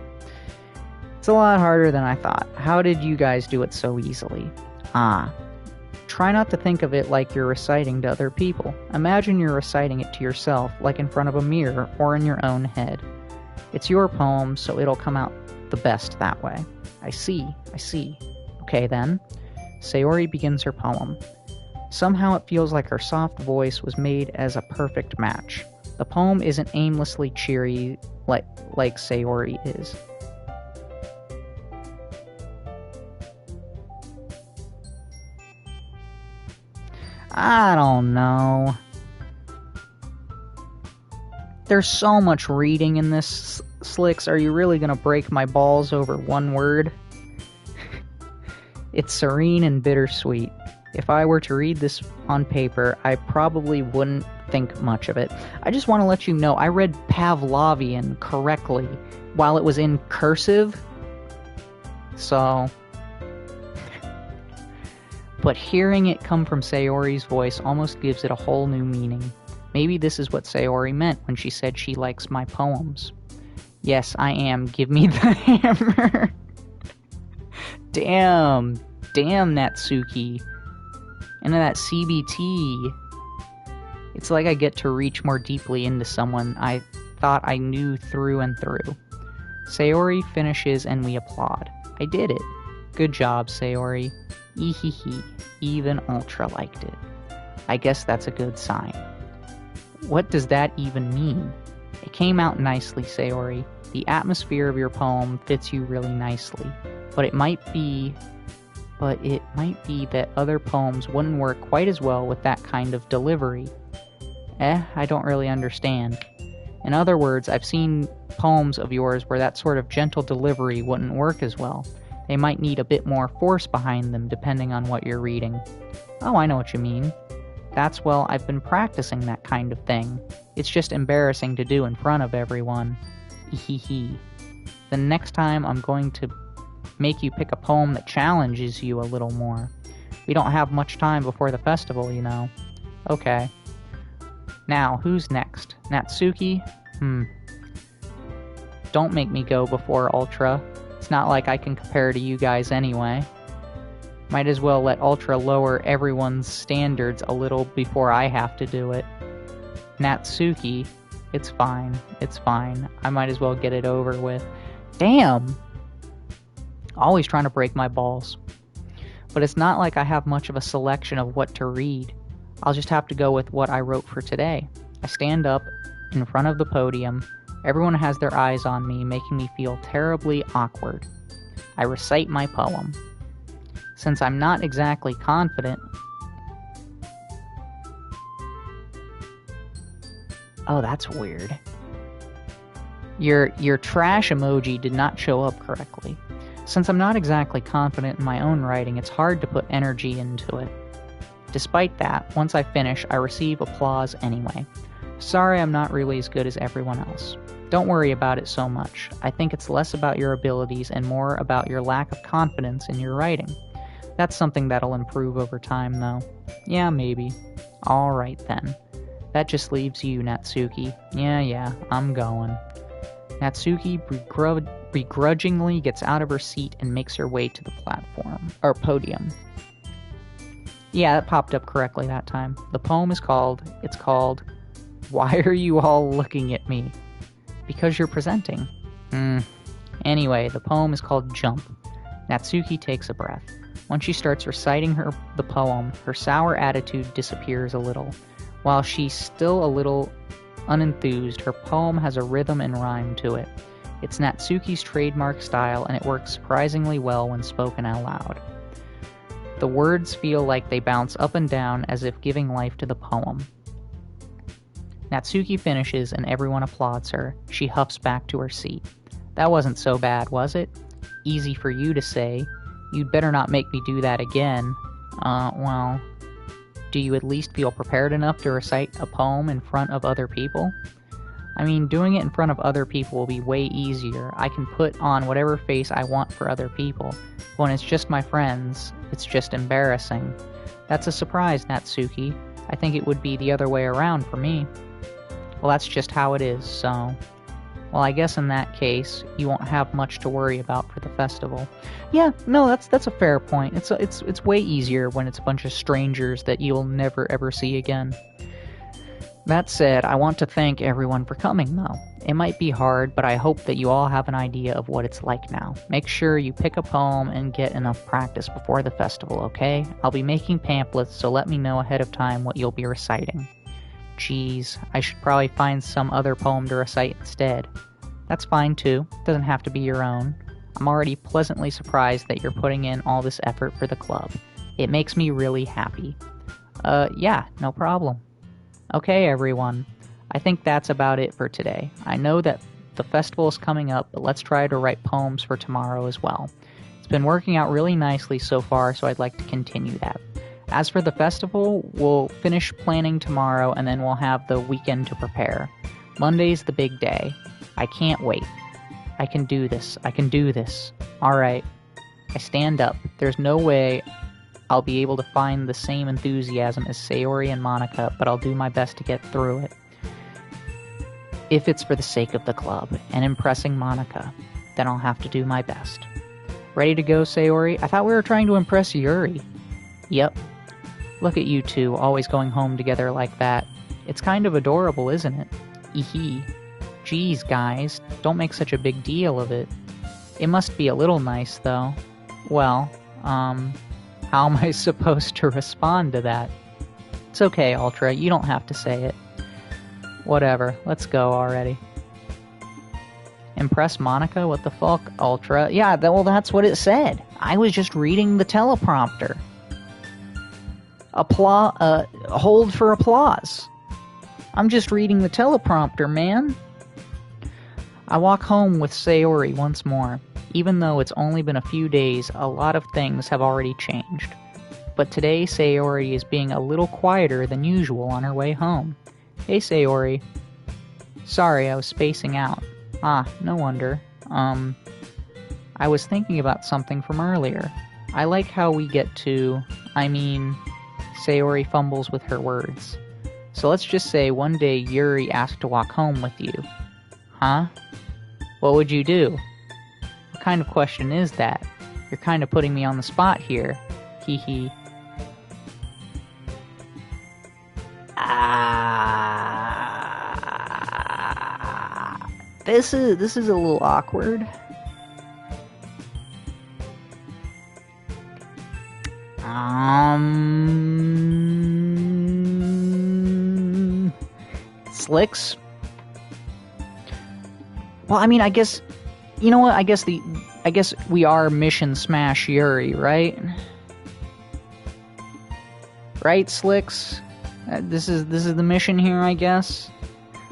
It's a lot harder than I thought. How did you guys do it so easily? Ah. Try not to think of it like you're reciting to other people. Imagine you're reciting it to yourself, like in front of a mirror or in your own head. It's your poem, so it'll come out the best that way. I see. Okay then. Sayori begins her poem. Somehow it feels like her soft voice was made as a perfect match. The poem isn't aimlessly cheery like Sayori is. I don't know. There's so much reading in this, Slicks. Are you really gonna break my balls over one word? It's serene and bittersweet. If I were to read this on paper, I probably wouldn't think much of it. I just want to let you know I read Pavlovian correctly while it was in cursive. So... But hearing it come from Sayori's voice almost gives it a whole new meaning. Maybe this is what Sayori meant when she said she likes my poems. Yes, I am. Give me the hammer. Damn, Natsuki. Into that CBT. It's like I get to reach more deeply into someone I thought I knew through and through. Sayori finishes and we applaud. I did it. Good job, Sayori. Ehehe. Even Ultra liked it. I guess that's a good sign. What does that even mean? It came out nicely, Sayori. The atmosphere of your poem fits you really nicely. But it might be that other poems wouldn't work quite as well with that kind of delivery. I don't really understand. In other words, I've seen poems of yours where that sort of gentle delivery wouldn't work as well. They might need a bit more force behind them depending on what you're reading. Oh, I know what you mean. Well, I've been practicing that kind of thing. It's just embarrassing to do in front of everyone. Ehehe. The next time I'm going to make you pick a poem that challenges you a little more. We don't have much time before the festival, you know. Okay. Now, who's next? Natsuki? Don't make me go before Ultra. It's not like I can compare to you guys anyway. Might as well let Ultra lower everyone's standards a little before I have to do it. Natsuki, it's fine. I might as well get it over with. Damn! Always trying to break my balls. But it's not like I have much of a selection of what to read. I'll just have to go with what I wrote for today. I stand up in front of the podium. Everyone has their eyes on me, making me feel terribly awkward. I recite my poem. Since I'm not exactly confident... Oh, that's weird. Your trash emoji did not show up correctly. Since I'm not exactly confident in my own writing, it's hard to put energy into it. Despite that, once I finish, I receive applause anyway. Sorry I'm not really as good as everyone else. Don't worry about it so much. I think it's less about your abilities and more about your lack of confidence in your writing. That's something that'll improve over time, though. Yeah, maybe. Alright then. That just leaves you, Natsuki. Yeah, I'm going. Natsuki begrudgingly gets out of her seat and makes her way to the podium. Yeah, that popped up correctly that time. The poem is called, Why Are You All Looking at Me? Because you're presenting. Anyway, the poem is called Jump. Natsuki takes a breath. Once she starts reciting the poem, her sour attitude disappears a little. While she's still a little unenthused, her poem has a rhythm and rhyme to it. It's Natsuki's trademark style, and it works surprisingly well when spoken out loud. The words feel like they bounce up and down as if giving life to the poem. Natsuki finishes and everyone applauds her. She huffs back to her seat. That wasn't so bad, was it? Easy for you to say. You'd better not make me do that again. Well, do you at least feel prepared enough to recite a poem in front of other people? I mean, doing it in front of other people will be way easier. I can put on whatever face I want for other people. When it's just my friends, it's just embarrassing. That's a surprise, Natsuki. I think it would be the other way around for me. Well, that's just how it is, so... Well, I guess in that case, you won't have much to worry about for the festival. Yeah, no, that's a fair point. It's way easier when it's a bunch of strangers that you'll never ever see again. That said, I want to thank everyone for coming, though. It might be hard, but I hope that you all have an idea of what it's like now. Make sure you pick a poem and get enough practice before the festival, okay? I'll be making pamphlets, so let me know ahead of time what you'll be reciting. Geez, I should probably find some other poem to recite instead. That's fine too, doesn't have to be your own. I'm already pleasantly surprised that you're putting in all this effort for the club. It makes me really happy. Yeah, no problem. Okay, everyone. I think that's about it for today. I know that the festival is coming up, but let's try to write poems for tomorrow as well. It's been working out really nicely so far, so I'd like to continue that. As for the festival, we'll finish planning tomorrow and then we'll have the weekend to prepare. Monday's the big day. I can't wait. I can do this. I can do this. Alright. I stand up. There's no way I'll be able to find the same enthusiasm as Sayori and Monica, but I'll do my best to get through it. If it's for the sake of the club and impressing Monica, then I'll have to do my best. Ready to go, Sayori? I thought we were trying to impress Yuri. Yep. Look at you two, always going home together like that. It's kind of adorable, isn't it? Eehee. Geez, guys, don't make such a big deal of it. It must be a little nice, though. Well, how am I supposed to respond to that? It's okay, Ultra, you don't have to say it. Whatever, let's go already. Impress Monica? What the fuck, Ultra? Yeah, well, that's what it said. I was just reading the teleprompter. Hold for applause. I'm just reading the teleprompter, man. I walk home with Sayori once more. Even though it's only been a few days, a lot of things have already changed. But today, Sayori is being a little quieter than usual on her way home. Hey, Sayori. Sorry, I was spacing out. Ah, no wonder. I was thinking about something from earlier. I like how we get to... Sayori fumbles with her words. So let's just say one day Yuri asked to walk home with you. Huh? What would you do? What kind of question is that? You're kind of putting me on the spot here. Hee hee. This is a little awkward. Slicks? Well, I guess... You know what? I guess we are Mission Smash Yuri, right? Right, Slicks? This is the mission here, I guess?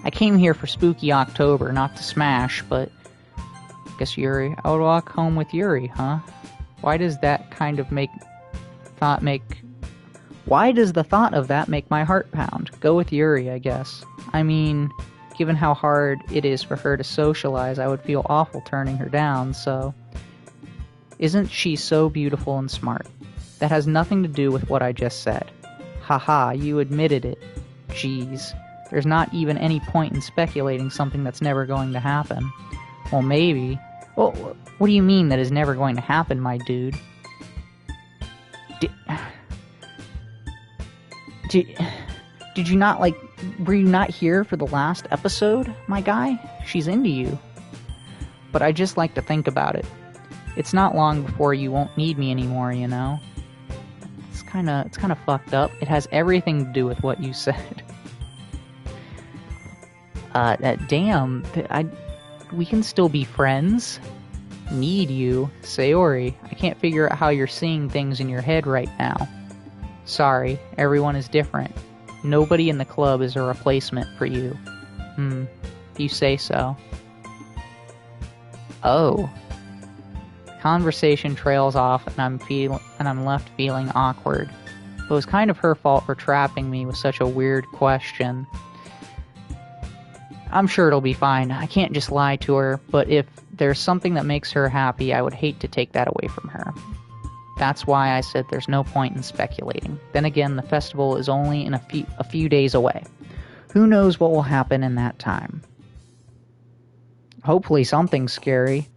I came here for Spooky October, not to smash, but... I guess Yuri... I would walk home with Yuri, huh? Why does that kind of Why does the thought of that make my heart pound? Go with Yuri, I guess. Given how hard it is for her to socialize, I would feel awful turning her down, so... Isn't she so beautiful and smart? That has nothing to do with what I just said. Haha, you admitted it. Jeez. There's not even any point in speculating something that's never going to happen. Well, maybe. Well, what do you mean that is never going to happen, my dude? Did you not, were you not here for the last episode, my guy? She's into you. But I just like to think about it. It's not long before you won't need me anymore, you know? It's kinda fucked up. It has everything to do with what you said. Damn, we can still be friends. Need you, Sayori. I can't figure out how you're seeing things in your head right now. Sorry, everyone is different. Nobody in the club is a replacement for you. If you say so. Oh. Conversation trails off and I'm left feeling awkward. It was kind of her fault for trapping me with such a weird question. I'm sure it'll be fine. I can't just lie to her, but if there's something that makes her happy, I would hate to take that away from her. That's why I said there's no point in speculating. Then again, the festival is only in a few days away. Who knows what will happen in that time? Hopefully something scary.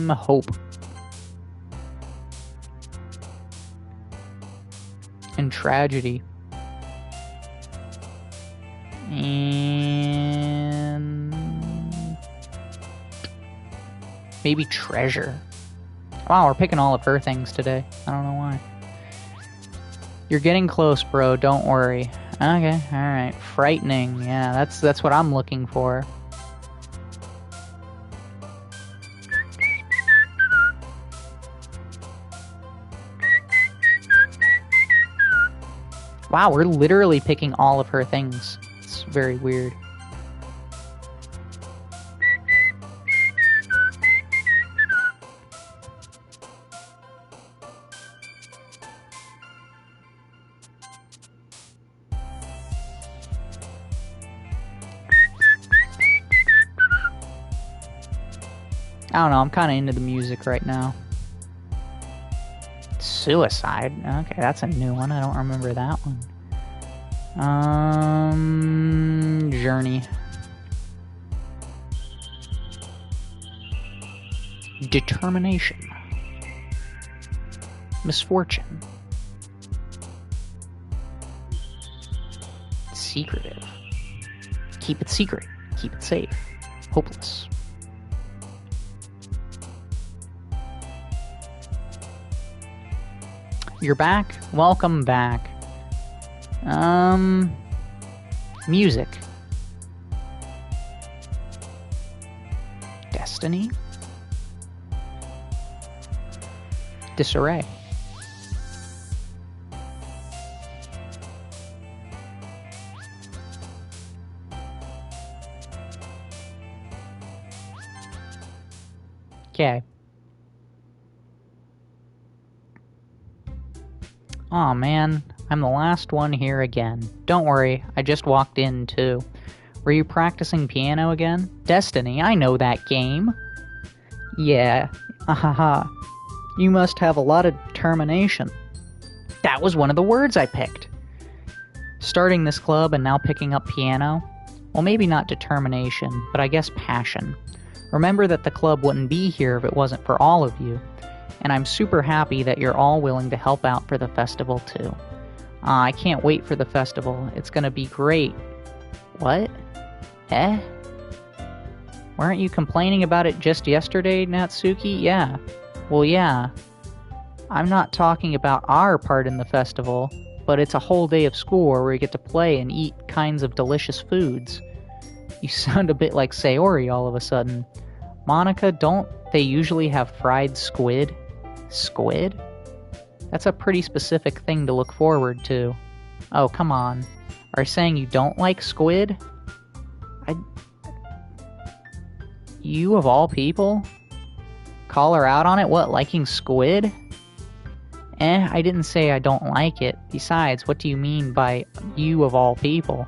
Hope. And tragedy. And maybe treasure. Wow, we're picking all of her things today. I don't know why. You're getting close, bro. Don't worry. Okay, alright. Frightening. Yeah, that's what I'm looking for. Wow, we're literally picking all of her things. It's very weird. I don't know, I'm kind of into the music right now. Suicide? Okay, that's a new one. I don't remember that one. Journey. Determination. Misfortune. Secretive. Keep it secret. Keep it safe. Hopeless. You're back? Welcome back. Music. Destiny? Disarray. Okay. Aw, man. I'm the last one here again. Don't worry, I just walked in, too. Were you practicing piano again? Destiny, I know that game. Yeah. Ahaha. You must have a lot of determination. That was one of the words I picked. Starting this club and now picking up piano? Well, maybe not determination, but I guess passion. Remember that the club wouldn't be here if it wasn't for all of you. And I'm super happy that you're all willing to help out for the festival, too. I can't wait for the festival. It's gonna be great. What? Eh? Weren't you complaining about it just yesterday, Natsuki? Yeah. Well, yeah. I'm not talking about our part in the festival, but it's a whole day of school where we get to play and eat kinds of delicious foods. You sound a bit like Sayori all of a sudden. Monica, don't they usually have fried squid? Squid? That's a pretty specific thing to look forward to. Oh, come on. Are you saying you don't like squid? You of all people? Call her out on it? What, liking squid? I didn't say I don't like it. Besides, what do you mean by you of all people?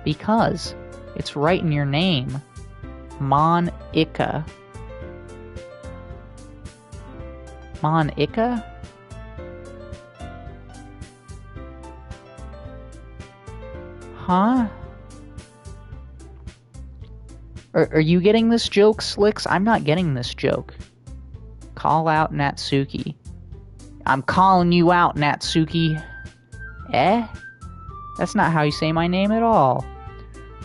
Because it's right in your name. Monica. Monica? Huh? Are you getting this joke, Slicks? I'm not getting this joke. Call out Natsuki. I'm calling you out, Natsuki. Eh? That's not how you say my name at all.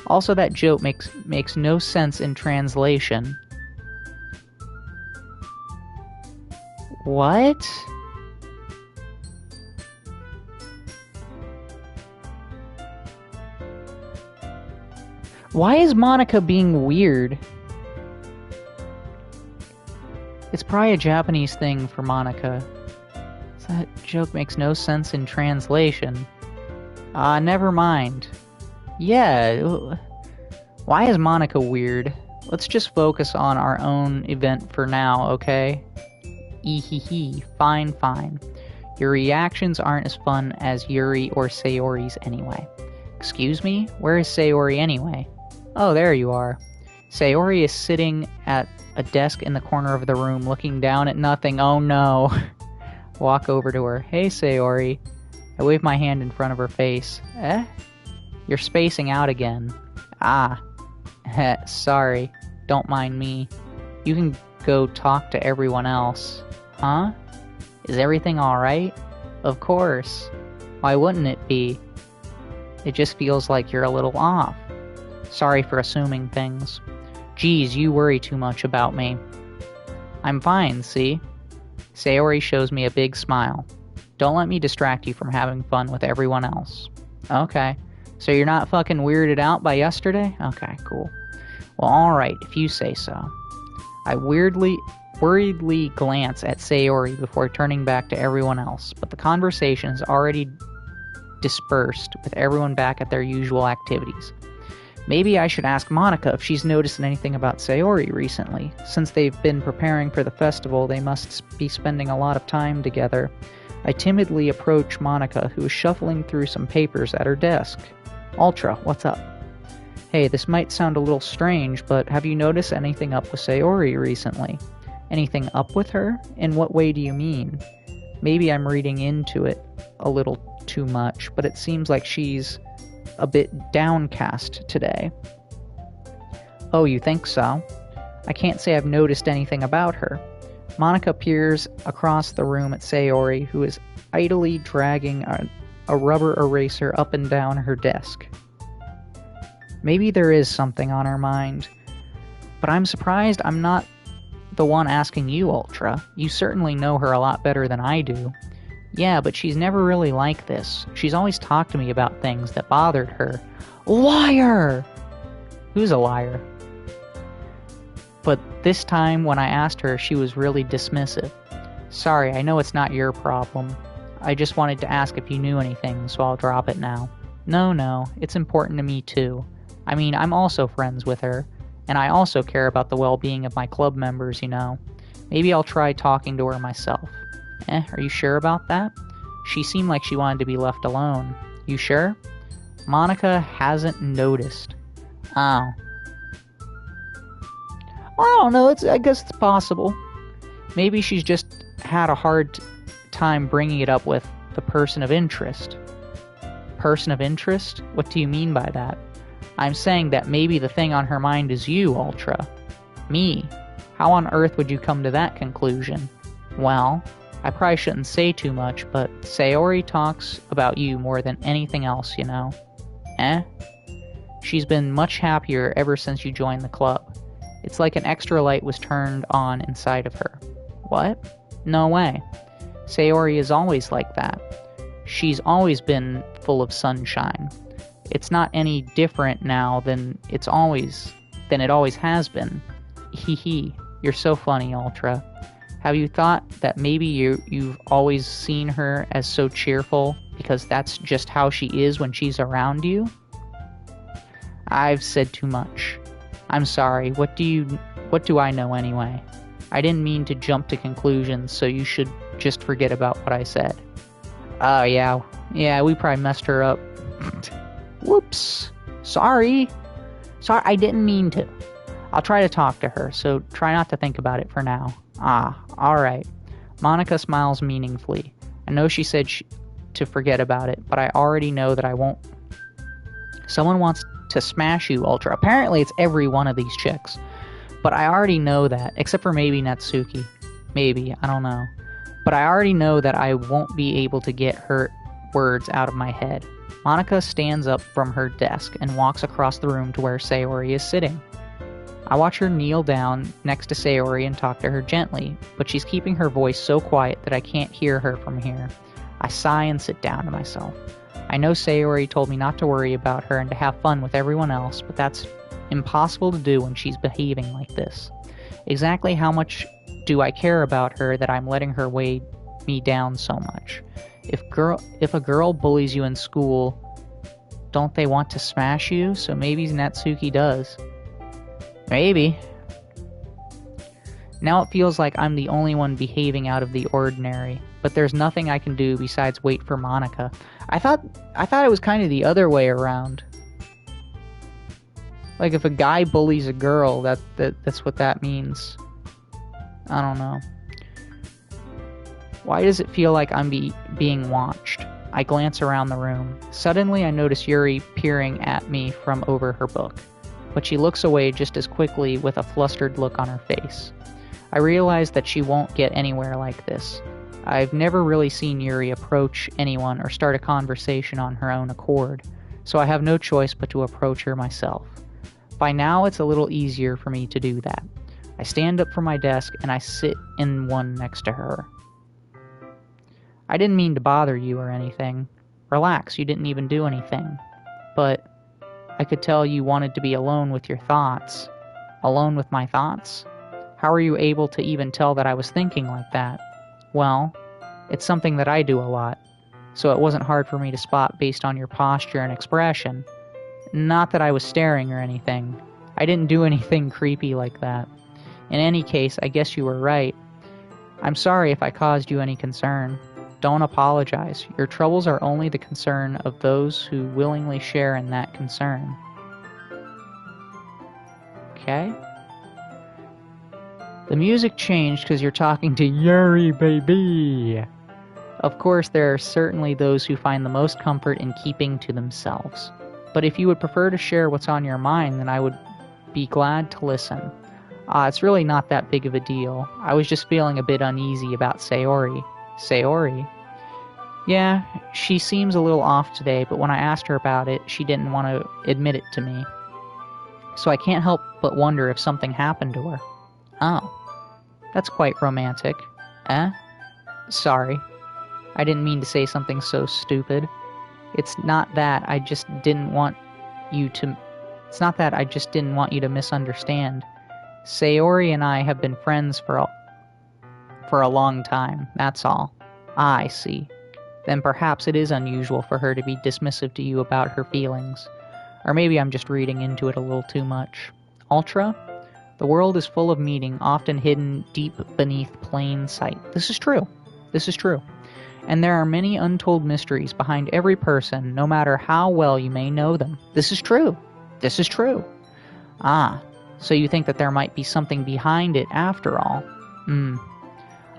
Also, that joke makes no sense in translation. What? Why is Monica being weird? It's probably a Japanese thing for Monica. That joke makes no sense in translation. Never mind. Yeah, why is Monica weird? Let's just focus on our own event for now, okay? Ehehe, fine. Your reactions aren't as fun as Yuri or Sayori's anyway. Excuse me? Where is Sayori anyway? Oh, there you are. Sayori is sitting at a desk in the corner of the room looking down at nothing. Oh no. Walk over to her. Hey, Sayori. I wave my hand in front of her face. Eh? You're spacing out again. Ah. Sorry. Don't mind me. You can go talk to everyone else. Huh? Is everything alright? Of course. Why wouldn't it be? It just feels like you're a little off. Sorry for assuming things. Geez, you worry too much about me. I'm fine, see? Sayori shows me a big smile. Don't let me distract you from having fun with everyone else. Okay. So you're not fucking weirded out by yesterday? Okay, cool. Well, alright, if you say so. I worriedly glance at Sayori before turning back to everyone else, but the conversation is already dispersed with everyone back at their usual activities. Maybe I should ask Monica if she's noticed anything about Sayori recently. Since they've been preparing for the festival, they must be spending a lot of time together. I timidly approach Monica, who is shuffling through some papers at her desk. Ultra, what's up? Hey, this might sound a little strange, but have you noticed anything up with Sayori recently? Anything up with her? In what way do you mean? Maybe I'm reading into it a little too much, but it seems like she's a bit downcast today. Oh, you think so? I can't say I've noticed anything about her. Monica peers across the room at Sayori, who is idly dragging a rubber eraser up and down her desk. Maybe there is something on her mind, but I'm surprised I'm not the one asking you, Ultra. You certainly know her a lot better than I do. Yeah, but she's never really like this. She's always talked to me about things that bothered her. Liar! Who's a liar? But this time, when I asked her, she was really dismissive. Sorry, I know it's not your problem. I just wanted to ask if you knew anything, so I'll drop it now. No, it's important to me too. I mean, I'm also friends with her, and I also care about the well-being of my club members, you know. Maybe I'll try talking to her myself. Are you sure about that? She seemed like she wanted to be left alone. You sure? Monica hasn't noticed. Oh. Well, I don't know, I guess it's possible. Maybe she's just had a hard time bringing it up with the person of interest. Person of interest? What do you mean by that? I'm saying that maybe the thing on her mind is you, Ultra. Me. How on earth would you come to that conclusion? Well, I probably shouldn't say too much, but Sayori talks about you more than anything else, you know. She's been much happier ever since you joined the club. It's like an extra light was turned on inside of her. What? No way. Sayori is always like that. She's always been full of sunshine. It's not any different now than it always has been. Hee, you're so funny, Ultra. Have you thought that maybe you've always seen her as so cheerful because that's just how she is when she's around you? I've said too much. I'm sorry. What do I know anyway? I didn't mean to jump to conclusions, so you should just forget about what I said. Oh, yeah, we probably messed her up. Whoops. Sorry, I didn't mean to. I'll try to talk to her, so try not to think about it for now. Alright. Monica smiles meaningfully. I know she said to forget about it, but I already know that I won't. Someone wants to smash you, Ultra. Apparently it's every one of these chicks. But I already know that, except for maybe Natsuki. Maybe, I don't know. But I already know that I won't be able to get her words out of my head. Monica stands up from her desk and walks across the room to where Sayori is sitting. I watch her kneel down next to Sayori and talk to her gently, but she's keeping her voice so quiet that I can't hear her from here. I sigh and sit down to myself. I know Sayori told me not to worry about her and to have fun with everyone else, but that's Impossible to do when she's behaving like this. Exactly how much do I care about her that I'm letting her weigh me down so much? If a girl bullies you in school, don't they want to smash you? So maybe Natsuki does. Maybe. Now it feels like I'm the only one behaving out of the ordinary, but there's nothing I can do besides wait for Monika. I thought it was kind of the other way around. Like if a guy bullies a girl, that's what that means. I don't know. Why does it feel like I'm being watched? I glance around the room. Suddenly I notice Yuri peering at me from over her book, but she looks away just as quickly with a flustered look on her face. I realize that she won't get anywhere like this. I've never really seen Yuri approach anyone or start a conversation on her own accord, so I have no choice but to approach her myself. By now it's a little easier for me to do that. I stand up from my desk and I sit in one next to her. I didn't mean to bother you or anything. Relax, you didn't even do anything. But I could tell you wanted to be alone with your thoughts. Alone with my thoughts? How are you able to even tell that I was thinking like that? Well, it's something that I do a lot, so it wasn't hard for me to spot based on your posture and expression. Not that I was staring or anything. I didn't do anything creepy like that. In any case, I guess you were right. I'm sorry if I caused you any concern. Don't apologize. Your troubles are only the concern of those who willingly share in that concern. Okay? The music changed because you're talking to Yuri, baby! Of course, there are certainly those who find the most comfort in keeping to themselves. But if you would prefer to share what's on your mind, then I would be glad to listen. It's really not that big of a deal. I was just feeling a bit uneasy about Sayori. Sayori? Yeah, she seems a little off today, but when I asked her about it, she didn't want to admit it to me. So I can't help but wonder if something happened to her. Oh, that's quite romantic. Eh? Sorry. I didn't mean to say something so stupid. It's not that I just didn't want you to misunderstand. Sayori and I have been friends for a long time, that's all. I see. Then perhaps it is unusual for her to be dismissive to you about her feelings. Or maybe I'm just reading into it a little too much. Ultra? The world is full of meaning, often hidden deep beneath plain sight. This is true. This is true. And there are many untold mysteries behind every person, no matter how well you may know them. This is true. This is true. Ah, so you think that there might be something behind it after all?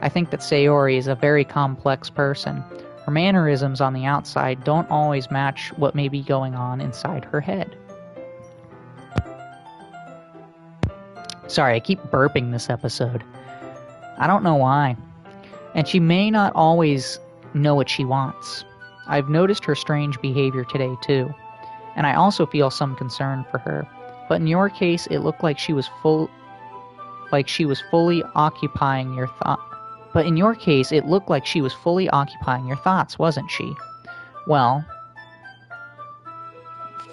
I think that Sayori is a very complex person. Her mannerisms on the outside don't always match what may be going on inside her head. Sorry, I keep burping this episode. I don't know why. And she may not always know what she wants. I've noticed her strange behavior today too, and I also feel some concern for her. But in your case, it looked like she was fully occupying your thought. But in your case, it looked like she was fully occupying your thoughts, wasn't she? Well,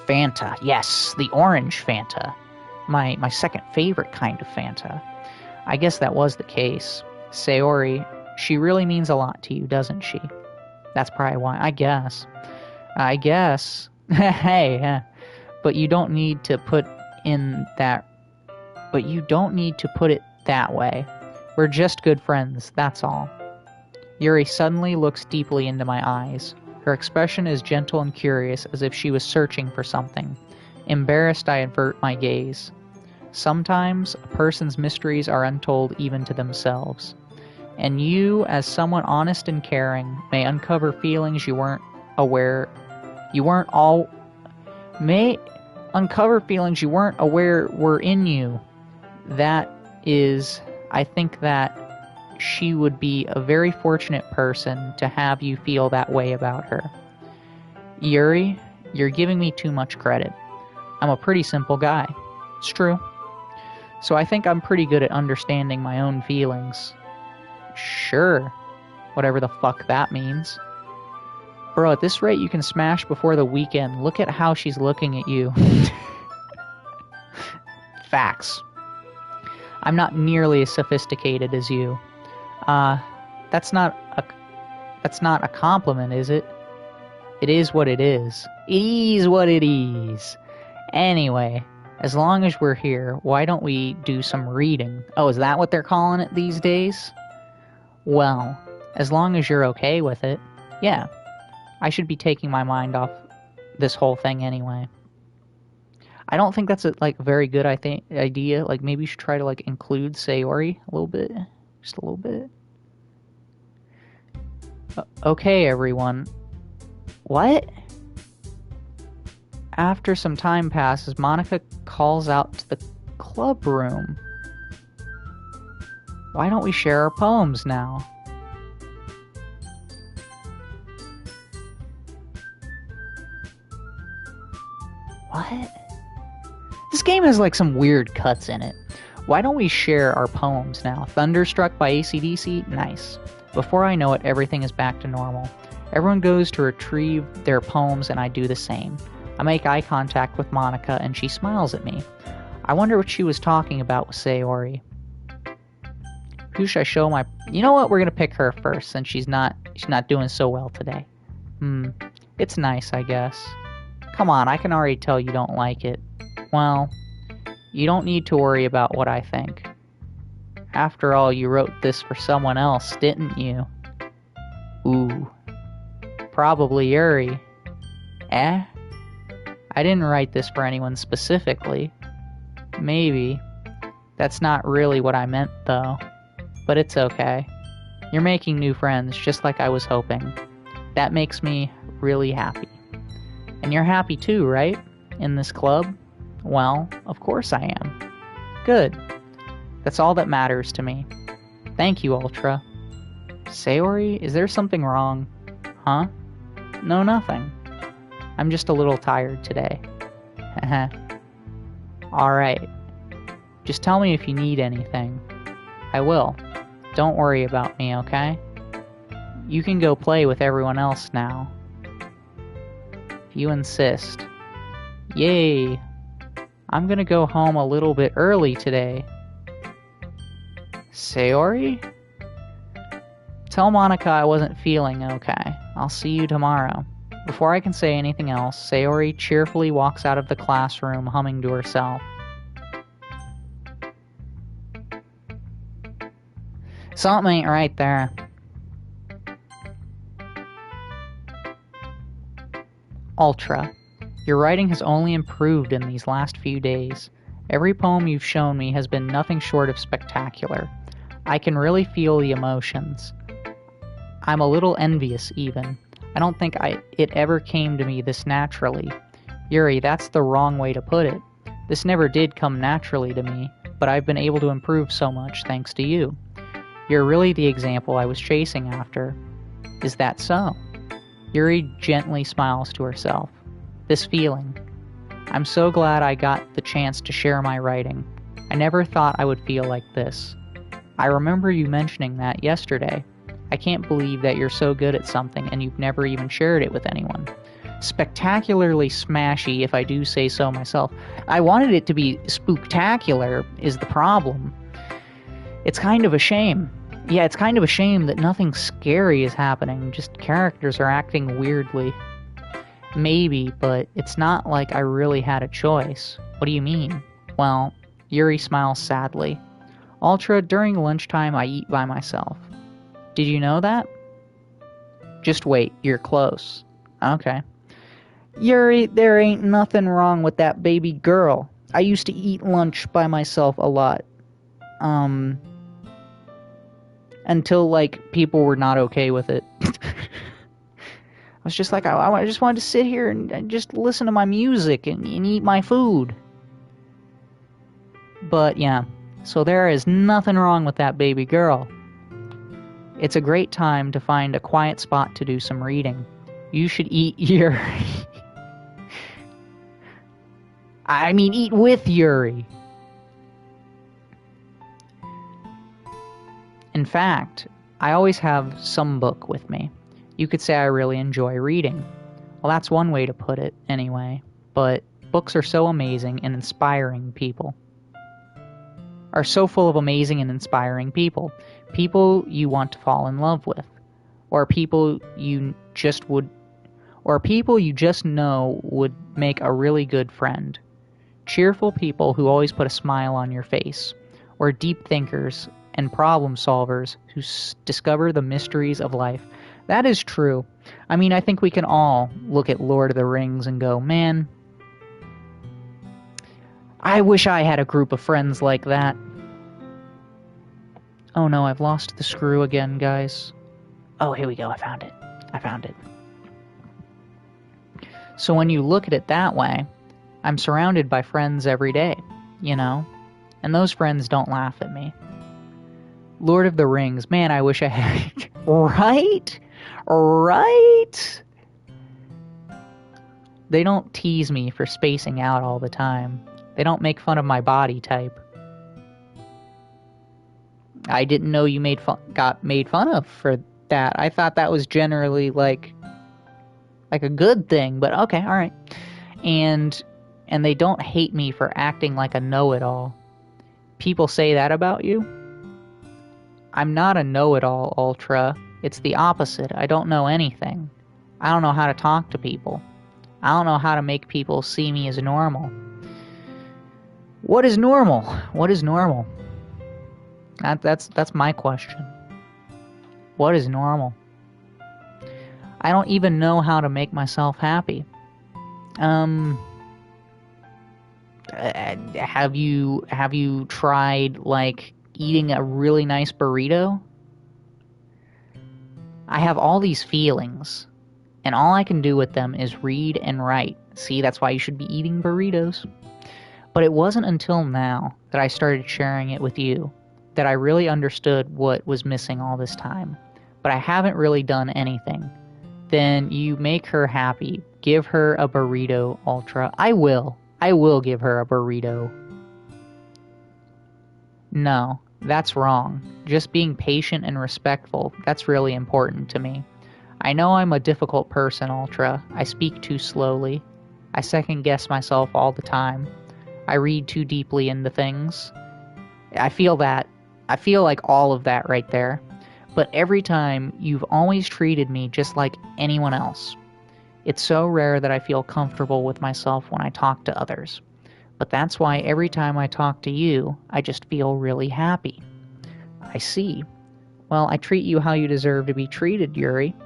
Fanta, yes, the orange Fanta. My second favorite kind of Fanta. I guess that was the case. Sayori, she really means a lot to you, doesn't she? That's probably why. I guess. Hey, but you don't need to put it that way. We're just good friends, that's all. Yuri suddenly looks deeply into my eyes. Her expression is gentle and curious, as if she was searching for something. Embarrassed, I avert my gaze. Sometimes a person's mysteries are untold even to themselves. And you, as someone honest and caring, may uncover feelings you weren't aware were in you. That is, I think that she would be a very fortunate person to have you feel that way about her. Yuri, you're giving me too much credit. I'm a pretty simple guy. It's true. So I think I'm pretty good at understanding my own feelings. Sure. Whatever the fuck that means. Bro, at this rate you can smash before the weekend. Look at how she's looking at you. facts. I'm not nearly as sophisticated as you. That's not a compliment, is it? It is what it is. It is what it is. Anyway, as long as we're here, why don't we do some reading? Oh, is that what they're calling it these days? Well, as long as you're okay with it, yeah. I should be taking my mind off this whole thing anyway. I don't think that's a very good idea. Like, maybe you should try to include Sayori a little bit. Just a little bit. Okay, everyone. What? After some time passes, Monika calls out to the club room. Why don't we share our poems now? What? This game has some weird cuts in it. Why don't we share our poems now? Thunderstruck by AC/DC? Nice. Before I know it, everything is back to normal. Everyone goes to retrieve their poems and I do the same. I make eye contact with Monika and she smiles at me. I wonder what she was talking about with Sayori. Who should I show my... You know what? We're gonna pick her first since she's not doing so well today. It's nice, I guess. Come on, I can already tell you don't like it. Well, you don't need to worry about what I think. After all, you wrote this for someone else, didn't you? Ooh. Probably Yuri. Eh? I didn't write this for anyone specifically. Maybe. That's not really what I meant, though. But it's okay. You're making new friends, just like I was hoping. That makes me really happy. And you're happy too, right? In this club? Well, of course I am. Good. That's all that matters to me. Thank you, Ultra. Sayori, is there something wrong? Huh? No, nothing. I'm just a little tired today. Heh. Alright. Just tell me if you need anything. I will. Don't worry about me, okay? You can go play with everyone else now. If you insist. Yay! I'm gonna go home a little bit early today. Sayori? Tell Monika I wasn't feeling okay. I'll see you tomorrow. Before I can say anything else, Sayori cheerfully walks out of the classroom, humming to herself. Something ain't right there. Ultra. Your writing has only improved in these last few days. Every poem you've shown me has been nothing short of spectacular. I can really feel the emotions. I'm a little envious, even. I don't think it ever came to me this naturally. Yuri, that's the wrong way to put it. This never did come naturally to me, but I've been able to improve so much thanks to you. You're really the example I was chasing after. Is that so? Yuri gently smiles to herself. This feeling. I'm so glad I got the chance to share my writing. I never thought I would feel like this. I remember you mentioning that yesterday. I can't believe that you're so good at something and you've never even shared it with anyone. Spectacularly smashy, if I do say so myself. I wanted it to be spooktacular, is the problem. It's kind of a shame. Yeah, it's kind of a shame that nothing scary is happening, just characters are acting weirdly. Maybe, but it's not like I really had a choice. What do you mean? Well, Yuri smiles sadly. Ultra, during lunchtime I eat by myself. Did you know that? Just wait, you're close. Okay. Yuri, there ain't nothing wrong with that baby girl. I used to eat lunch by myself a lot. Until, people were not okay with it. I was just like, I just wanted to sit here and just listen to my music and eat my food. But, yeah. So there is nothing wrong with that baby girl. It's a great time to find a quiet spot to do some reading. You should eat Yuri. I mean, eat with Yuri. In fact, I always have some book with me. You could say I really enjoy reading. Well, that's one way to put it, anyway. But books are so amazing and inspiring people. are so full of amazing and inspiring people. People you want to fall in love with. Or people you just know would make a really good friend. Cheerful people who always put a smile on your face. Or deep thinkers and problem solvers who discover the mysteries of life. That is true. I mean, I think we can all look at Lord of the Rings and go, man, I wish I had a group of friends like that. Oh no, I've lost the screw again, guys. Oh, here we go, I found it. So when you look at it that way, I'm surrounded by friends every day, you know? And those friends don't laugh at me. Lord of the Rings, man, I wish I had... Right? They don't tease me for spacing out all the time. They don't make fun of my body type. I didn't know you got made fun of for that. I thought that was generally like a good thing, but okay, alright. And they don't hate me for acting like a know-it-all. People say that about you? I'm not a know-it-all, Ultra. It's the opposite. I don't know anything. I don't know how to talk to people. I don't know how to make people see me as normal. What is normal? What is normal? That's my question. What is normal? I don't even know how to make myself happy. Have you tried, like, eating a really nice burrito? I have all these feelings, and all I can do with them is read and write. See, that's why you should be eating burritos. But it wasn't until now that I started sharing it with you that I really understood what was missing all this time. But I haven't really done anything. Then you make her happy. Give her a burrito, Ultra. I will give her a burrito. No, that's wrong. Just being patient and respectful, that's really important to me. I know I'm a difficult person, Ultra. I speak too slowly. I second-guess myself all the time. I read too deeply into things. I feel like all of that right there. But every time, you've always treated me just like anyone else. It's so rare that I feel comfortable with myself when I talk to others. But that's why every time I talk to you, I just feel really happy. I see. Well, I treat you how you deserve to be treated, Yuri.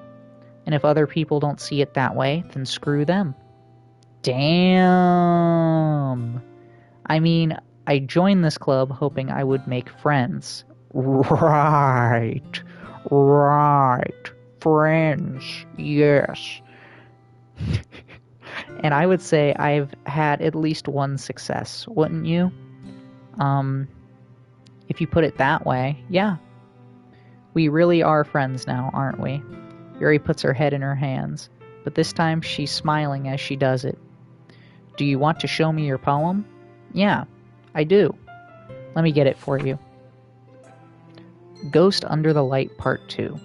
And if other people don't see it that way, then screw them. Damn. I mean, I joined this club hoping I would make friends. Right. Friends. Yes. And I would say I've had at least one success, wouldn't you? If you put it that way, yeah. We really are friends now, aren't we? Yuri puts her head in her hands, but this time she's smiling as she does it. Do you want to show me your poem? Yeah, I do. Let me get it for you. Ghost Under the Light Part 2.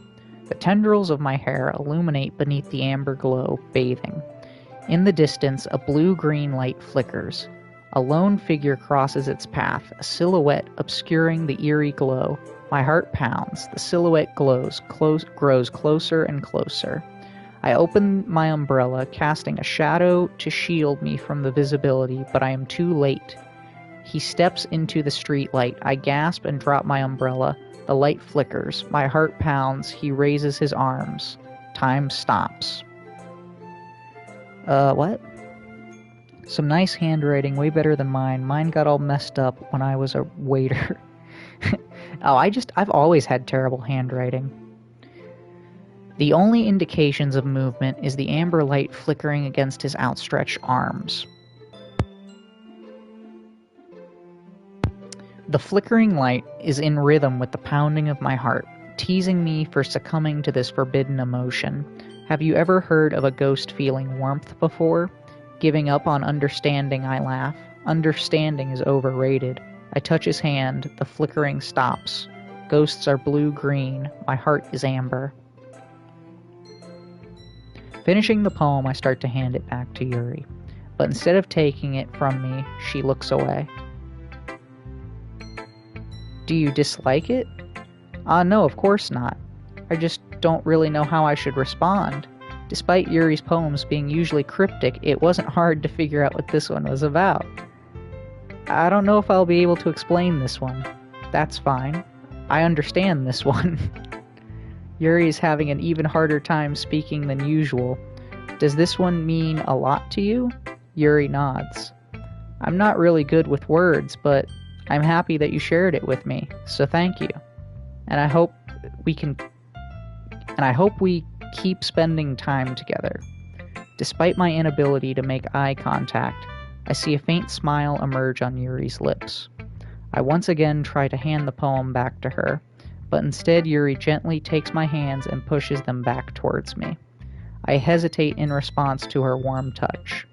The tendrils of my hair illuminate beneath the amber glow, bathing. In the distance, a blue-green light flickers. A lone figure crosses its path, a silhouette obscuring the eerie glow. My heart pounds. The silhouette grows closer and closer. I open my umbrella, casting a shadow to shield me from the visibility, but I am too late. He steps into the streetlight. I gasp and drop my umbrella. The light flickers. My heart pounds. He raises his arms. Time stops. What? Some nice handwriting, way better than mine. Mine got all messed up when I was a waiter. I've always had terrible handwriting. The only indications of movement is the amber light flickering against his outstretched arms. The flickering light is in rhythm with the pounding of my heart, teasing me for succumbing to this forbidden emotion. Have you ever heard of a ghost feeling warmth before? Giving up on understanding, I laugh. Understanding is overrated. I touch his hand. The flickering stops. Ghosts are blue-green. My heart is amber. Finishing the poem, I start to hand it back to Yuri. But instead of taking it from me, she looks away. Do you dislike it? No, of course not. I just don't really know how I should respond. Despite Yuri's poems being usually cryptic, it wasn't hard to figure out what this one was about. I don't know if I'll be able to explain this one. That's fine. I understand this one. Yuri is having an even harder time speaking than usual. Does this one mean a lot to you? Yuri nods. I'm not really good with words, but I'm happy that you shared it with me, so thank you. And I hope we keep spending time together. Despite my inability to make eye contact, I see a faint smile emerge on Yuri's lips. I once again try to hand the poem back to her, but instead Yuri gently takes my hands and pushes them back towards me. I hesitate in response to her warm touch.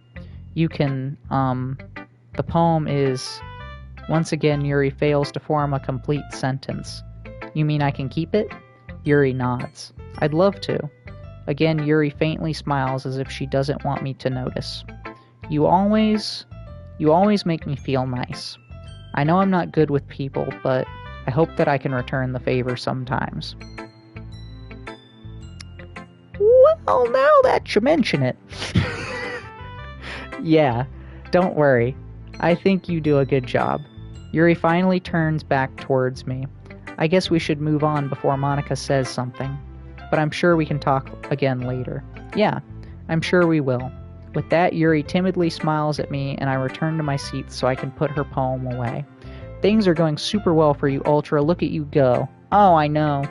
The poem is... Once again, Yuri fails to form a complete sentence. You mean I can keep it? Yuri nods. I'd love to. Again, Yuri faintly smiles as if she doesn't want me to notice. You always make me feel nice. I know I'm not good with people, but I hope that I can return the favor sometimes. Well, now that you mention it. Yeah, don't worry. I think you do a good job. Yuri finally turns back towards me. I guess we should move on before Monika says something. But I'm sure we can talk again later. Yeah, I'm sure we will. With that, Yuri timidly smiles at me, and I return to my seat so I can put her poem away. Things are going super well for you, Ultra. Look at you go. Oh, I know.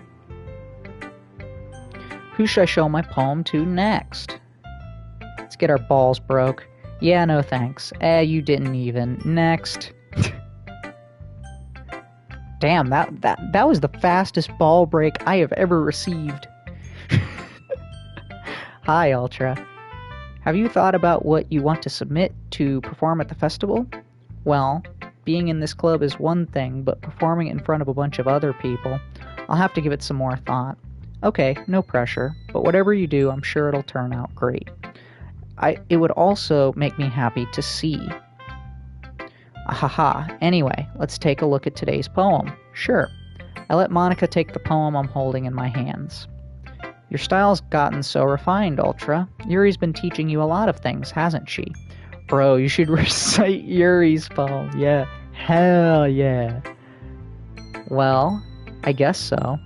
Who should I show my poem to next? Let's get our balls broke. Yeah, no thanks. You didn't even. Next. Damn, that was the fastest ball break I have ever received. Hi, Ultra. Have you thought about what you want to submit to perform at the festival? Well, being in this club is one thing, but performing in front of a bunch of other people, I'll have to give it some more thought. Okay, no pressure, but whatever you do, I'm sure it'll turn out great. It would also make me happy to see. Ahaha. Anyway, let's take a look at today's poem. Sure. I let Monika take the poem I'm holding in my hands. Your style's gotten so refined, Ultra. Yuri's been teaching you a lot of things, hasn't she? Bro, you should recite Yuri's poem. Yeah. Hell yeah. Well, I guess so.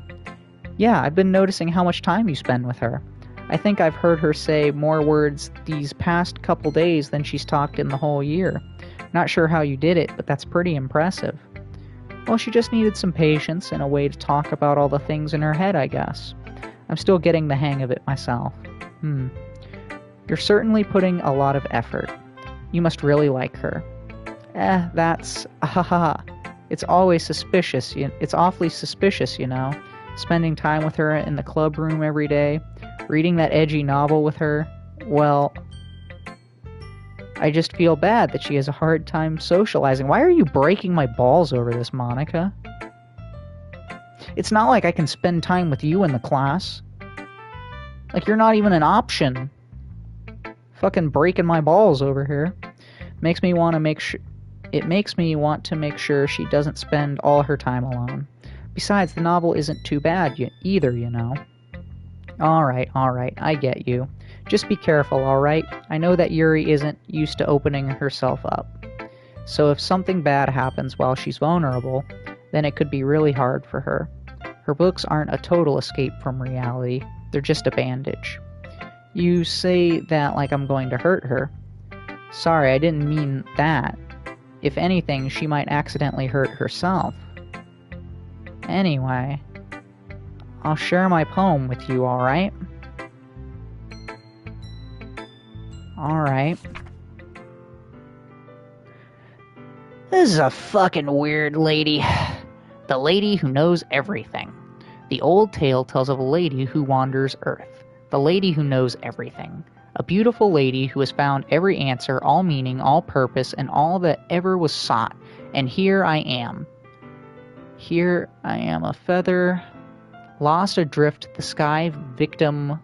Yeah, I've been noticing how much time you spend with her. I think I've heard her say more words these past couple days than she's talked in the whole year. Not sure how you did it, but that's pretty impressive. Well, she just needed some patience and a way to talk about all the things in her head, I guess. I'm still getting the hang of it myself. You're certainly putting a lot of effort. You must really like her. That's... It's always suspicious. It's awfully suspicious, you know. Spending time with her in the club room every day. Reading that edgy novel with her. Well... I just feel bad that she has a hard time socializing. Why are you breaking my balls over this, Monika? It's not like I can spend time with you in the class. Like, you're not even an option. Fucking breaking my balls over here. Makes me want to make sure... It makes me want to make sure she doesn't spend all her time alone. Besides, the novel isn't too bad either, you know. Alright, I get you. Just be careful, alright? I know that Yuri isn't used to opening herself up. So if something bad happens while she's vulnerable, then it could be really hard for her. Her books aren't a total escape from reality. They're just a bandage. You say that like I'm going to hurt her. Sorry, I didn't mean that. If anything, she might accidentally hurt herself. Anyway, I'll share my poem with you, alright? Alright. This is a fucking weird lady. The lady who knows everything. The old tale tells of a lady who wanders Earth. The lady who knows everything. A beautiful lady who has found every answer, all meaning, all purpose, and all that ever was sought. And here I am. Here I am, a feather, lost adrift the sky, victim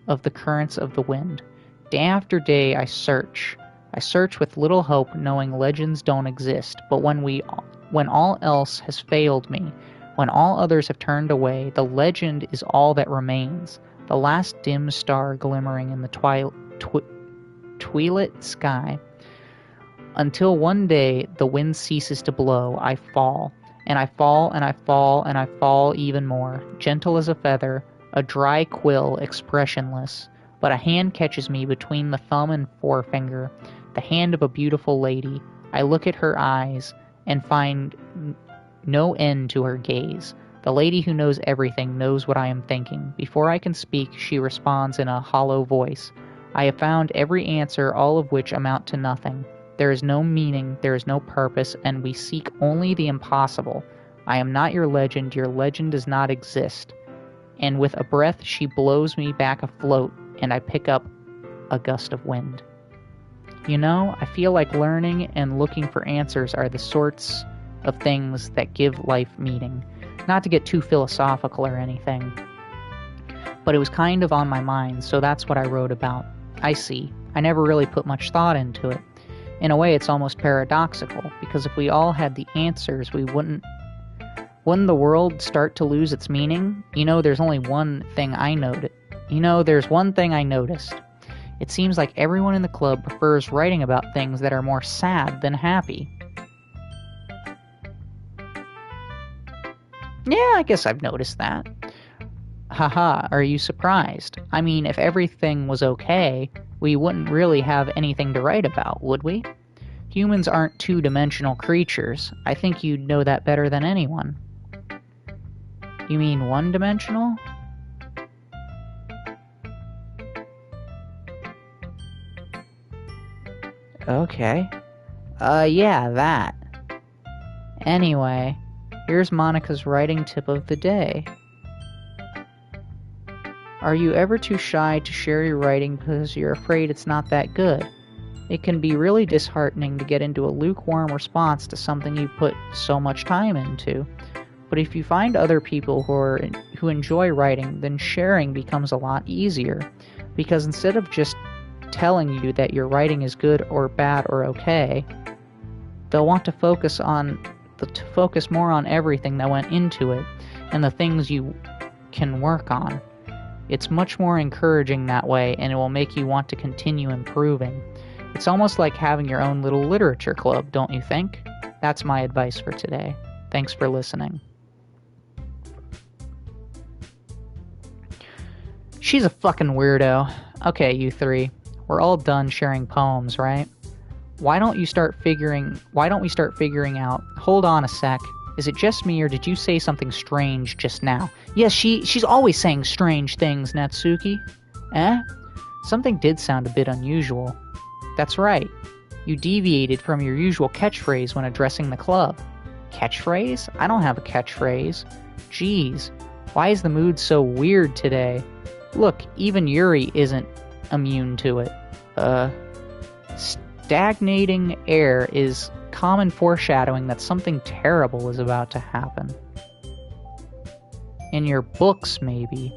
of the currents of the wind. Day after day I search. I search with little hope, knowing legends don't exist. But when When all else has failed me, when all others have turned away, the legend is all that remains, the last dim star glimmering in the twilit sky. Until one day the wind ceases to blow, I fall, and I fall, and I fall, and I fall even more, gentle as a feather, a dry quill, expressionless. But a hand catches me between the thumb and forefinger, the hand of a beautiful lady. I look at her eyes and find no end to her gaze. The lady who knows everything knows what I am thinking. Before I can speak, she responds in a hollow voice. I have found every answer, all of which amount to nothing. There is no meaning, there is no purpose, and we seek only the impossible. I am not your legend does not exist. And with a breath, she blows me back afloat, and I pick up a gust of wind. You know, I feel like learning and looking for answers are the sorts of things that give life meaning. Not to get too philosophical or anything, but it was kind of on my mind, so that's what I wrote about. I see. I never really put much thought into it. In a way, it's almost paradoxical, because if we all had the answers, wouldn't the world start to lose its meaning? There's one thing I noticed. It seems like everyone in the club prefers writing about things that are more sad than happy. Yeah, I guess I've noticed that. Haha, are you surprised? I mean, if everything was okay, we wouldn't really have anything to write about, would we? Humans aren't two-dimensional creatures. I think you'd know that better than anyone. You mean one-dimensional? Okay. Yeah, that. Anyway, here's Monica's writing tip of the day. Are you ever too shy to share your writing because you're afraid it's not that good? It can be really disheartening to get into a lukewarm response to something you put so much time into. But if you find other people who enjoy writing, then sharing becomes a lot easier. Because instead of just telling you that your writing is good or bad or okay, they'll want to focus more on everything that went into it and the things you can work on. It's much more encouraging that way, and it will make you want to continue improving. It's almost like having your own little literature club, don't you think? That's my advice for today. Thanks for listening. She's a fucking weirdo. Okay, you three. We're all done sharing poems, right? Why don't we start figuring out... Hold on a sec. Is it just me, or did you say something strange just now? Yes, she's always saying strange things, Natsuki. Eh? Something did sound a bit unusual. That's right. You deviated from your usual catchphrase when addressing the club. Catchphrase? I don't have a catchphrase. Jeez, why is the mood so weird today? Look, even Yuri isn't immune to it. Stagnating air is common foreshadowing that something terrible is about to happen. In your books, maybe.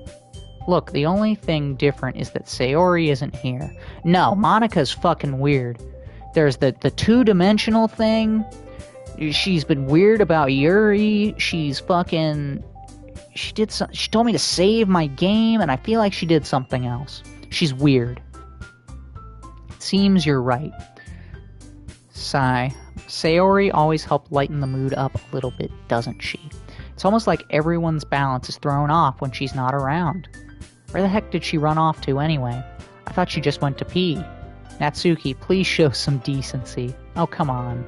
Look, the only thing different is that Sayori isn't here. No, Monika's fucking weird. There's the two-dimensional thing. She's been weird about Yuri. She's fucking... She told me to save my game, and I feel like she did something else. She's weird. It seems you're right. Sigh. Sayori always helped lighten the mood up a little bit, doesn't she? It's almost like everyone's balance is thrown off when she's not around. Where the heck did she run off to anyway? I thought she just went to pee. Natsuki, please show some decency. Oh, come on.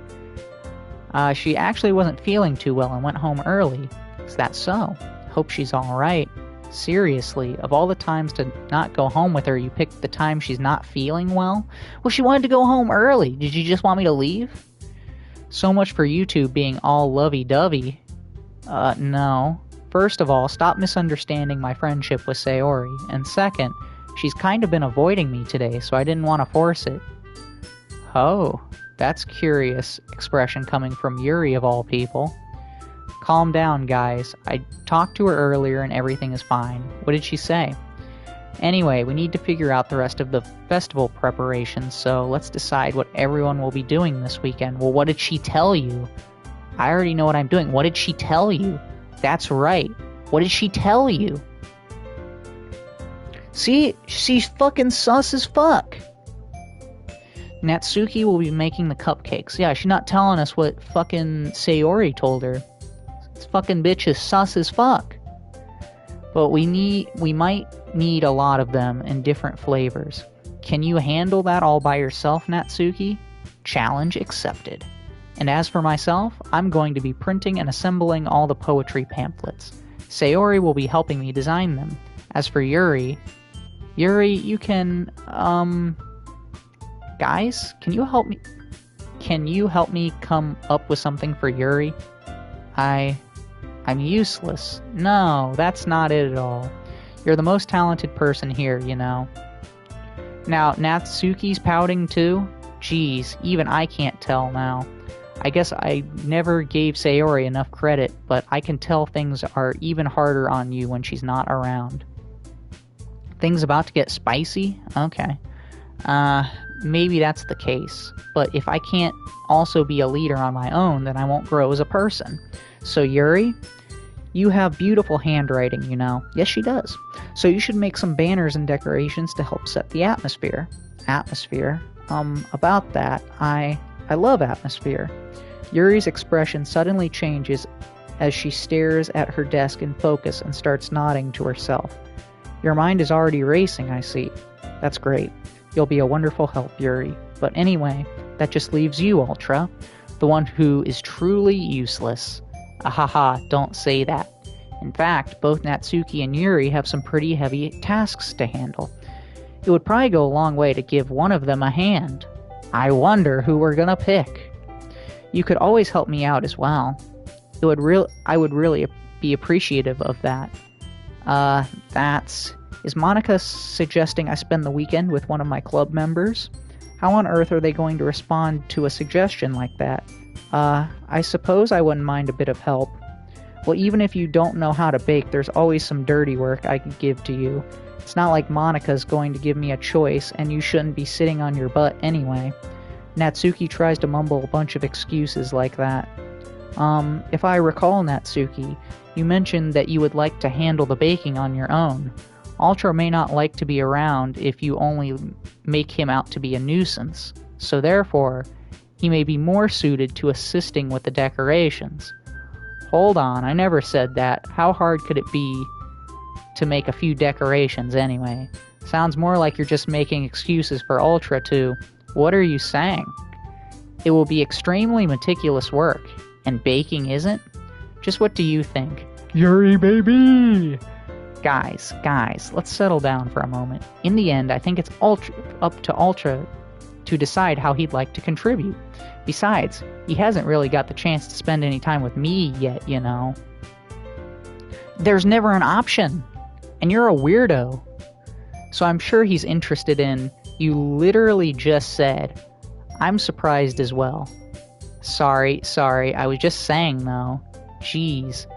She actually wasn't feeling too well and went home early. Is that so? Hope she's alright. Seriously, of all the times to not go home with her, you picked the time she's not feeling well? Well, she wanted to go home early. Did you just want me to leave? So much for you two being all lovey-dovey. No. First of all, stop misunderstanding my friendship with Sayori. And second, she's kind of been avoiding me today, so I didn't want to force it. Oh, that's curious expression coming from Yuri of all people. Calm down, guys. I talked to her earlier and everything is fine. What did she say? Anyway, we need to figure out the rest of the festival preparations, so let's decide what everyone will be doing this weekend. Well, what did she tell you? I already know what I'm doing. What did she tell you? That's right. What did she tell you? See, she's fucking sus as fuck. Natsuki will be making the cupcakes. Yeah, she's not telling us what fucking Sayori told her. This fucking bitch is sus as fuck. But we might need a lot of them in different flavors. Can you handle that all by yourself, Natsuki? Challenge accepted. And as for myself, I'm going to be printing and assembling all the poetry pamphlets. Sayori will be helping me design them. As for Yuri, you can, guys, can you help me? Can you help me come up with something for Yuri? I'm useless. No, that's not it at all. You're the most talented person here, you know. Now, Natsuki's pouting too? Geez, even I can't tell now. I guess I never gave Sayori enough credit, but I can tell things are even harder on you when she's not around. Things about to get spicy? Okay. Maybe that's the case. But if I can't also be a leader on my own, then I won't grow as a person. So Yuri, you have beautiful handwriting, you know. Yes, she does. So you should make some banners and decorations to help set the atmosphere. Atmosphere? About that, I love atmosphere. Yuri's expression suddenly changes as she stares at her desk in focus and starts nodding to herself. Your mind is already racing, I see. That's great. You'll be a wonderful help, Yuri. But anyway, that just leaves you, Ultra, the one who is truly useless. Ahaha, don't say that. In fact, both Natsuki and Yuri have some pretty heavy tasks to handle. It would probably go a long way to give one of them a hand. I wonder who we're gonna pick. You could always help me out as well. I would really be appreciative of that. Is Monika suggesting I spend the weekend with one of my club members? How on earth are they going to respond to a suggestion like that? I suppose I wouldn't mind a bit of help. Well, even if you don't know how to bake, there's always some dirty work I could give to you. It's not like Monika's going to give me a choice, and you shouldn't be sitting on your butt anyway. Natsuki tries to mumble a bunch of excuses like that. If I recall, Natsuki, you mentioned that you would like to handle the baking on your own. Ultra may not like to be around if you only make him out to be a nuisance, so therefore, he may be more suited to assisting with the decorations. Hold on, I never said that. How hard could it be to make a few decorations anyway? Sounds more like you're just making excuses for Ultra to... What are you saying? It will be extremely meticulous work, and baking isn't? Just what do you think? Yuri, baby! Guys, let's settle down for a moment. In the end, I think it's up to Ultra to decide how he'd like to contribute. Besides, he hasn't really got the chance to spend any time with me yet, you know. There's never an option, and you're a weirdo. So I'm sure he's interested in... You literally just said, I'm surprised as well. Sorry, I was just saying though. Jeez.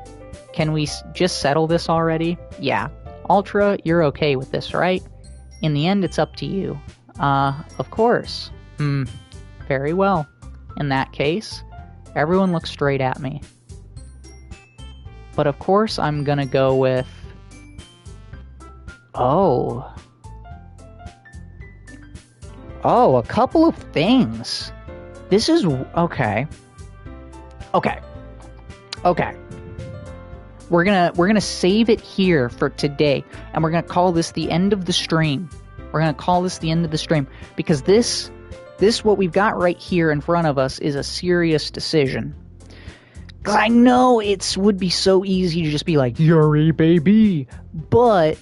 Can we just settle this already? Yeah. Ultra, you're okay with this, right? In the end, it's up to you. Of course. Very well. In that case, everyone looks straight at me. But of course, I'm gonna go with... Oh, a couple of things. This is... Okay. We're gonna save it here for today, and we're gonna call this the end of the stream. Because this what we've got right here in front of us is a serious decision. Cause I know it would be so easy to just be like, Yuri, baby! But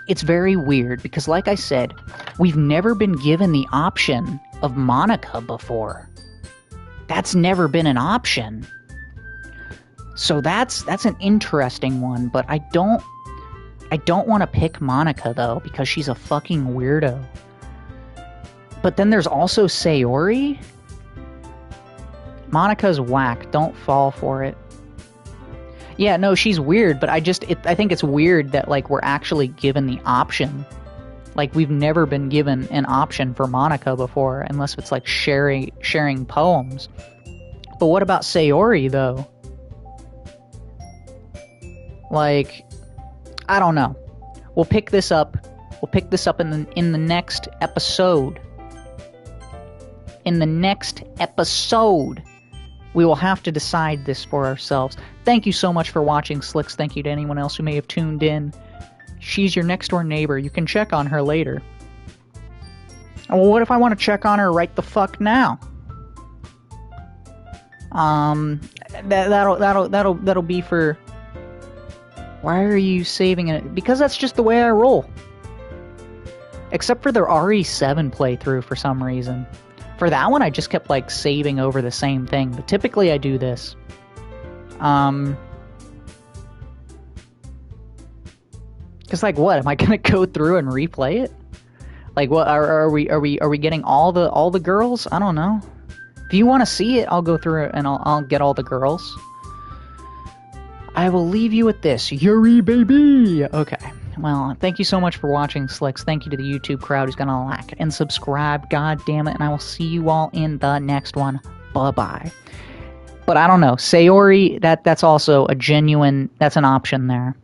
it's very weird, because like I said, we've never been given the option of Monika before. That's never been an option. So that's an interesting one, but I don't want to pick Monika though, because she's a fucking weirdo. But then there's also Sayori. Monika's whack, don't fall for it. Yeah, no, she's weird, but I think it's weird that, like, we're actually given the option. Like, we've never been given an option for Monika before, unless it's, like, sharing poems. But what about Sayori, though? Like, I don't know. We'll pick this up. We'll pick this up in the next episode. In the next episode, we will have to decide this for ourselves. Thank you so much for watching, Slicks. Thank you to anyone else who may have tuned in. She's your next door neighbor. You can check on her later. Well, what if I want to check on her right the fuck now? That'll be for... Why are you saving it? Because that's just the way I roll. Except for the RE7 playthrough for some reason. For that one, I just kept, like, saving over the same thing. But typically I do this. Because, like, what? Am I gonna go through and replay it? Like, what? Are we getting all the girls? I don't know. If you want to see it, I'll go through it and I'll get all the girls. I will leave you with this. Yuri, baby! Okay. Well, thank you so much for watching, Slicks. Thank you to the YouTube crowd who's gonna like and subscribe. God damn it. And I will see you all in the next one. Bye-bye. But I don't know. Sayori, that's also a genuine... That's an option there.